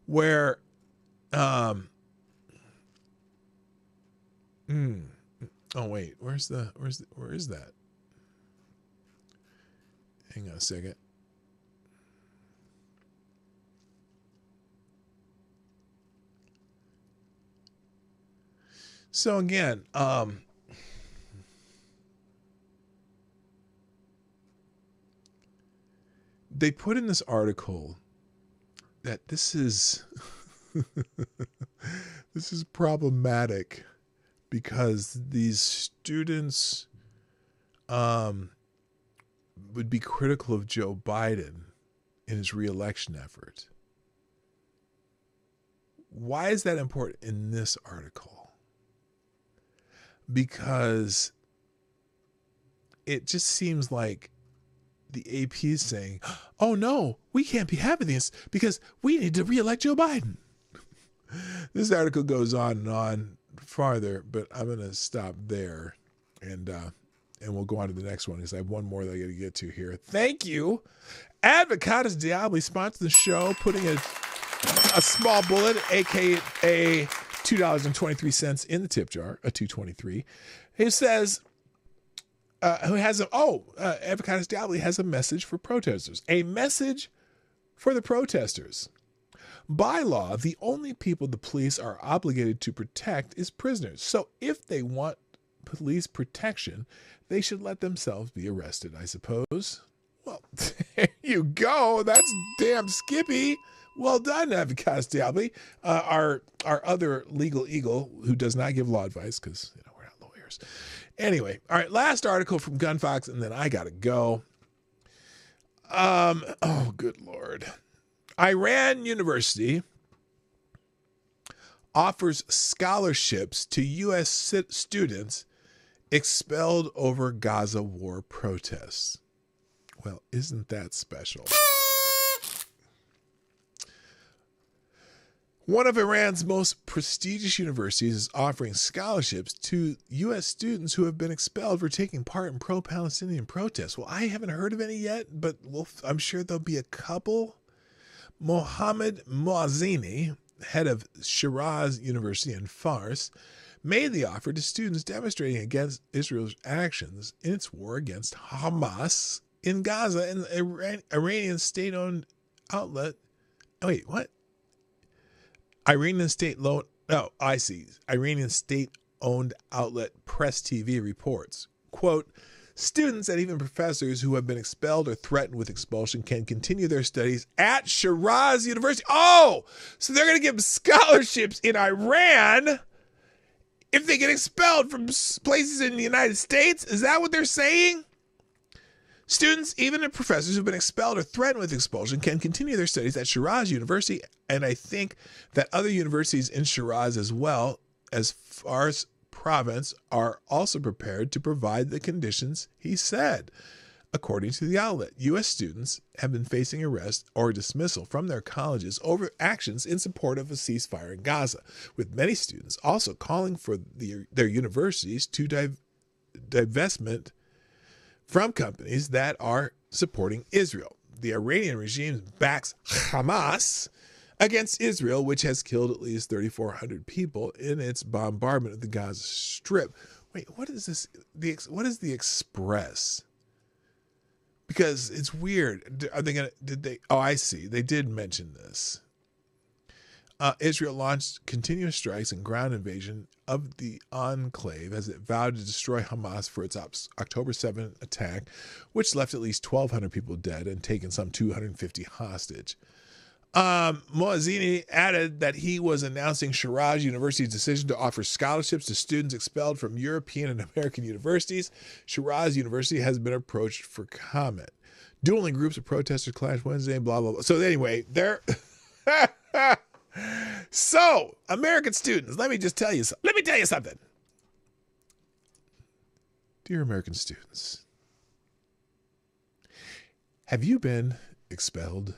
Speaker 3: where oh wait, where is that? Hang on a second. So again, they put in this article that this is this is problematic because these students would be critical of Joe Biden in his re-election effort. Why is that important in this article? Because it just seems like the AP is saying, oh no, we can't be having this because we need to reelect Joe Biden. This article goes on and on farther, but I'm going to stop there and we'll go on to the next one because I have one more that I got to get to here. Thank you. Advocatus Diaboli sponsored the show, putting a small bullet, aka $2.23 in the tip jar, a $2.23. He says, Advocatus Diaboli has a message for protesters. A message for the protesters. By law, the only people the police are obligated to protect is prisoners. So if they want police protection, they should let themselves be arrested, I suppose. Well, there you go. That's damn Skippy. Well done, Avocaz Diabli. Our other legal eagle who does not give law advice because we're not lawyers. Anyway, all right, last article from Gunfox, and then I gotta go. Oh, good Lord. Iran University offers scholarships to U.S. students expelled over Gaza war protests. Well, isn't that special? One of Iran's most prestigious universities is offering scholarships to U.S. students who have been expelled for taking part in pro-Palestinian protests. Well, I haven't heard of any yet, but I'm sure there'll be a couple. Mohammed Moazzini, head of Shiraz University in Fars, made the offer to students demonstrating against Israel's actions in its war against Hamas in Gaza and the Iranian state-owned outlet. Wait, what? Iranian state-owned outlet Press TV reports, quote, students and even professors who have been expelled or threatened with expulsion can continue their studies at Shiraz University. Oh, so they're going to give them scholarships in Iran if they get expelled from places in the United States? Is that what they're saying? Students, even if professors who've been expelled or threatened with expulsion, can continue their studies at Shiraz University, and I think that other universities in Shiraz as well as Fars province are also prepared to provide the conditions, he said. According to the outlet, U.S. students have been facing arrest or dismissal from their colleges over actions in support of a ceasefire in Gaza, with many students also calling for their universities to divestment from companies that are supporting Israel. The Iranian regime backs Hamas against Israel, which has killed at least 3,400 people in its bombardment of the Gaza Strip. Wait, what is this? What is the Express? Because it's weird. Are they gonna? Did they? Oh, I see. They did mention this. Israel launched continuous strikes and ground invasion of the enclave as it vowed to destroy Hamas for its October 7 attack, which left at least 1,200 people dead and taken some 250 hostage. Moazzini added that he was announcing Shiraz University's decision to offer scholarships to students expelled from European and American universities. Shiraz University has been approached for comment. Dueling groups of protesters clashed Wednesday, blah, blah, blah. So anyway, they're... So, American students, let me tell you something. Dear American students, have you been expelled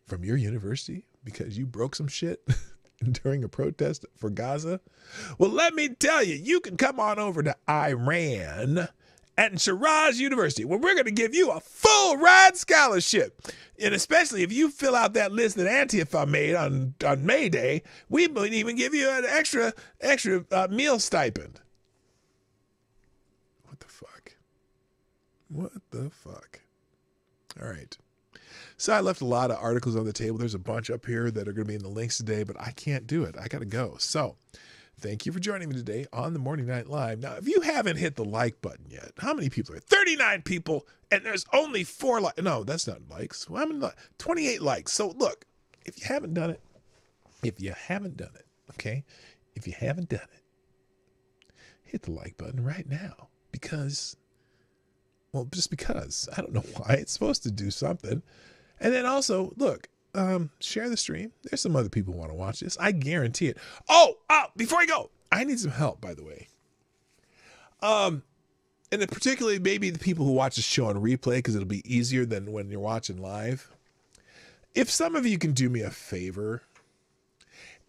Speaker 3: from your university because you broke some shit during a protest for Gaza? Well, let me tell you, you can come on over to Iran at Shiraz University, where we're going to give you a full ride scholarship. And especially if you fill out that list that Antifa made on May Day, we might even give you an extra meal stipend. What the fuck? What the fuck? All right. So I left a lot of articles on the table. There's a bunch up here that are going to be in the links today, but I can't do it. I got to go. So thank you for joining me today on the Morning Night Live. Now, if you haven't hit the like button yet, how many people are 39 people, and there's only 4 likes. No, that's not likes. Well, 28 likes. So look, if you haven't done it, okay? If you haven't done it, hit the like button right now because, well, just because. I don't know why. It's supposed to do something. And then also, look, share the stream. There's some other people who want to watch this. I guarantee it. Oh, before I go, I need some help, by the way. And then particularly maybe the people who watch the show on replay, because it'll be easier than when you're watching live. If some of you can do me a favor,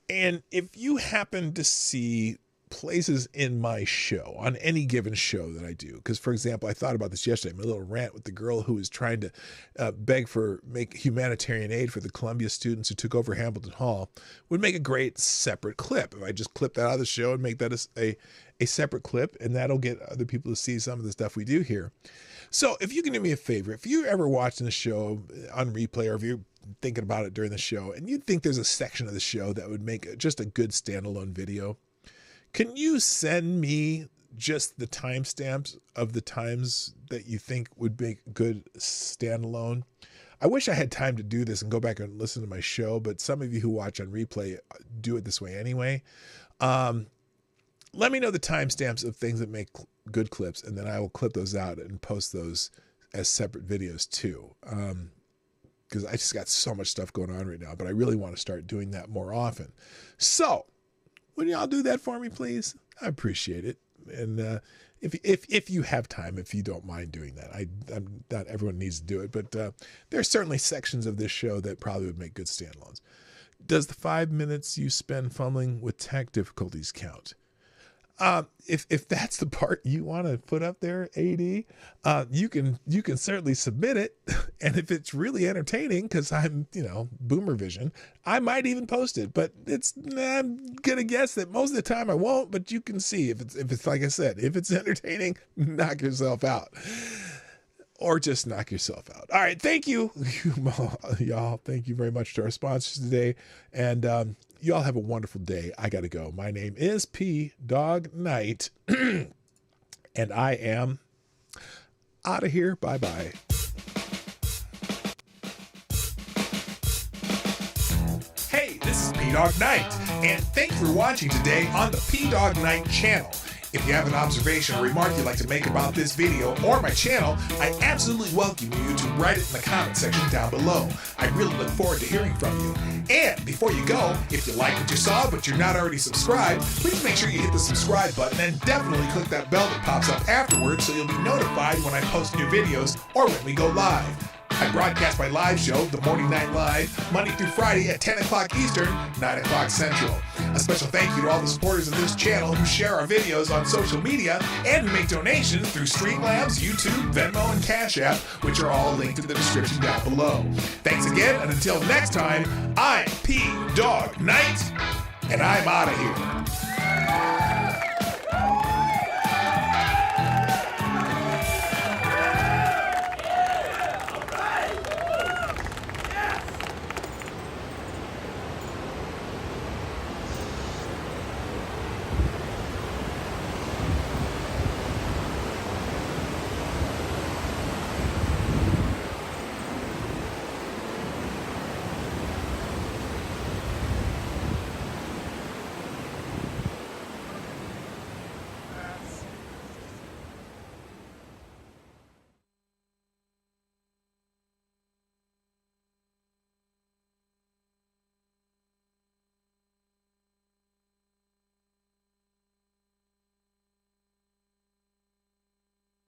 Speaker 3: and if you happen to see places in my show, on any given show that I do. Because, for example, I thought about this yesterday, my little rant with the girl who was trying to make humanitarian aid for the Columbia students who took over Hamilton Hall would make a great separate clip. If I just clip that out of the show and make that a separate clip, and that'll get other people to see some of the stuff we do here. So if you can do me a favor, if you're ever watching the show on replay, or if you're thinking about it during the show and you think there's a section of the show that would make just a good standalone video, can you send me just the timestamps of the times that you think would make good standalone? I wish I had time to do this and go back and listen to my show, but some of you who watch on replay do it this way anyway. Let me know the timestamps of things that make good clips, and then I will clip those out and post those as separate videos too. Because I just got so much stuff going on right now, but I really want to start doing that more often. So, would y'all do that for me, please? I appreciate it. And if you have time, if you don't mind doing that, I'm not everyone needs to do it, but there are certainly sections of this show that probably would make good standalones. Does the 5 minutes you spend fumbling with tech difficulties count? If that's the part you want to put up there, AD, you can certainly submit it. And if it's really entertaining, because I'm, boomer vision, I might even post it, but I'm going to guess that most of the time I won't, but you can see if it's like I said, if it's entertaining, knock yourself out. Or just knock yourself out. All right. Thank you, y'all. Thank you very much to our sponsors today. And, y'all have a wonderful day. I got to go. My name is P. Dawg Knight, and I am out of here. Bye-bye. Hey, this is P. Dawg Knight, and thanks for watching today on the P. Dawg Knight channel. If you have an observation or remark you'd like to make about this video or my channel, I absolutely welcome you to write it in the comment section down below. I really look forward to hearing from you. And before you go, if you like what you saw but you're not already subscribed, please make sure you hit the subscribe button and definitely click that bell that pops up afterwards so you'll be notified when I post new videos or when we go live. I broadcast my live show, The Morning Night Live, Monday through Friday at 10 o'clock Eastern, 9 o'clock Central. A special thank you to all the supporters of this channel who share our videos on social media and who make donations through Streamlabs, YouTube, Venmo, and Cash App, which are all linked in the description down below. Thanks again, and until next time, I'm P. Dawg Knight, and I'm out of here.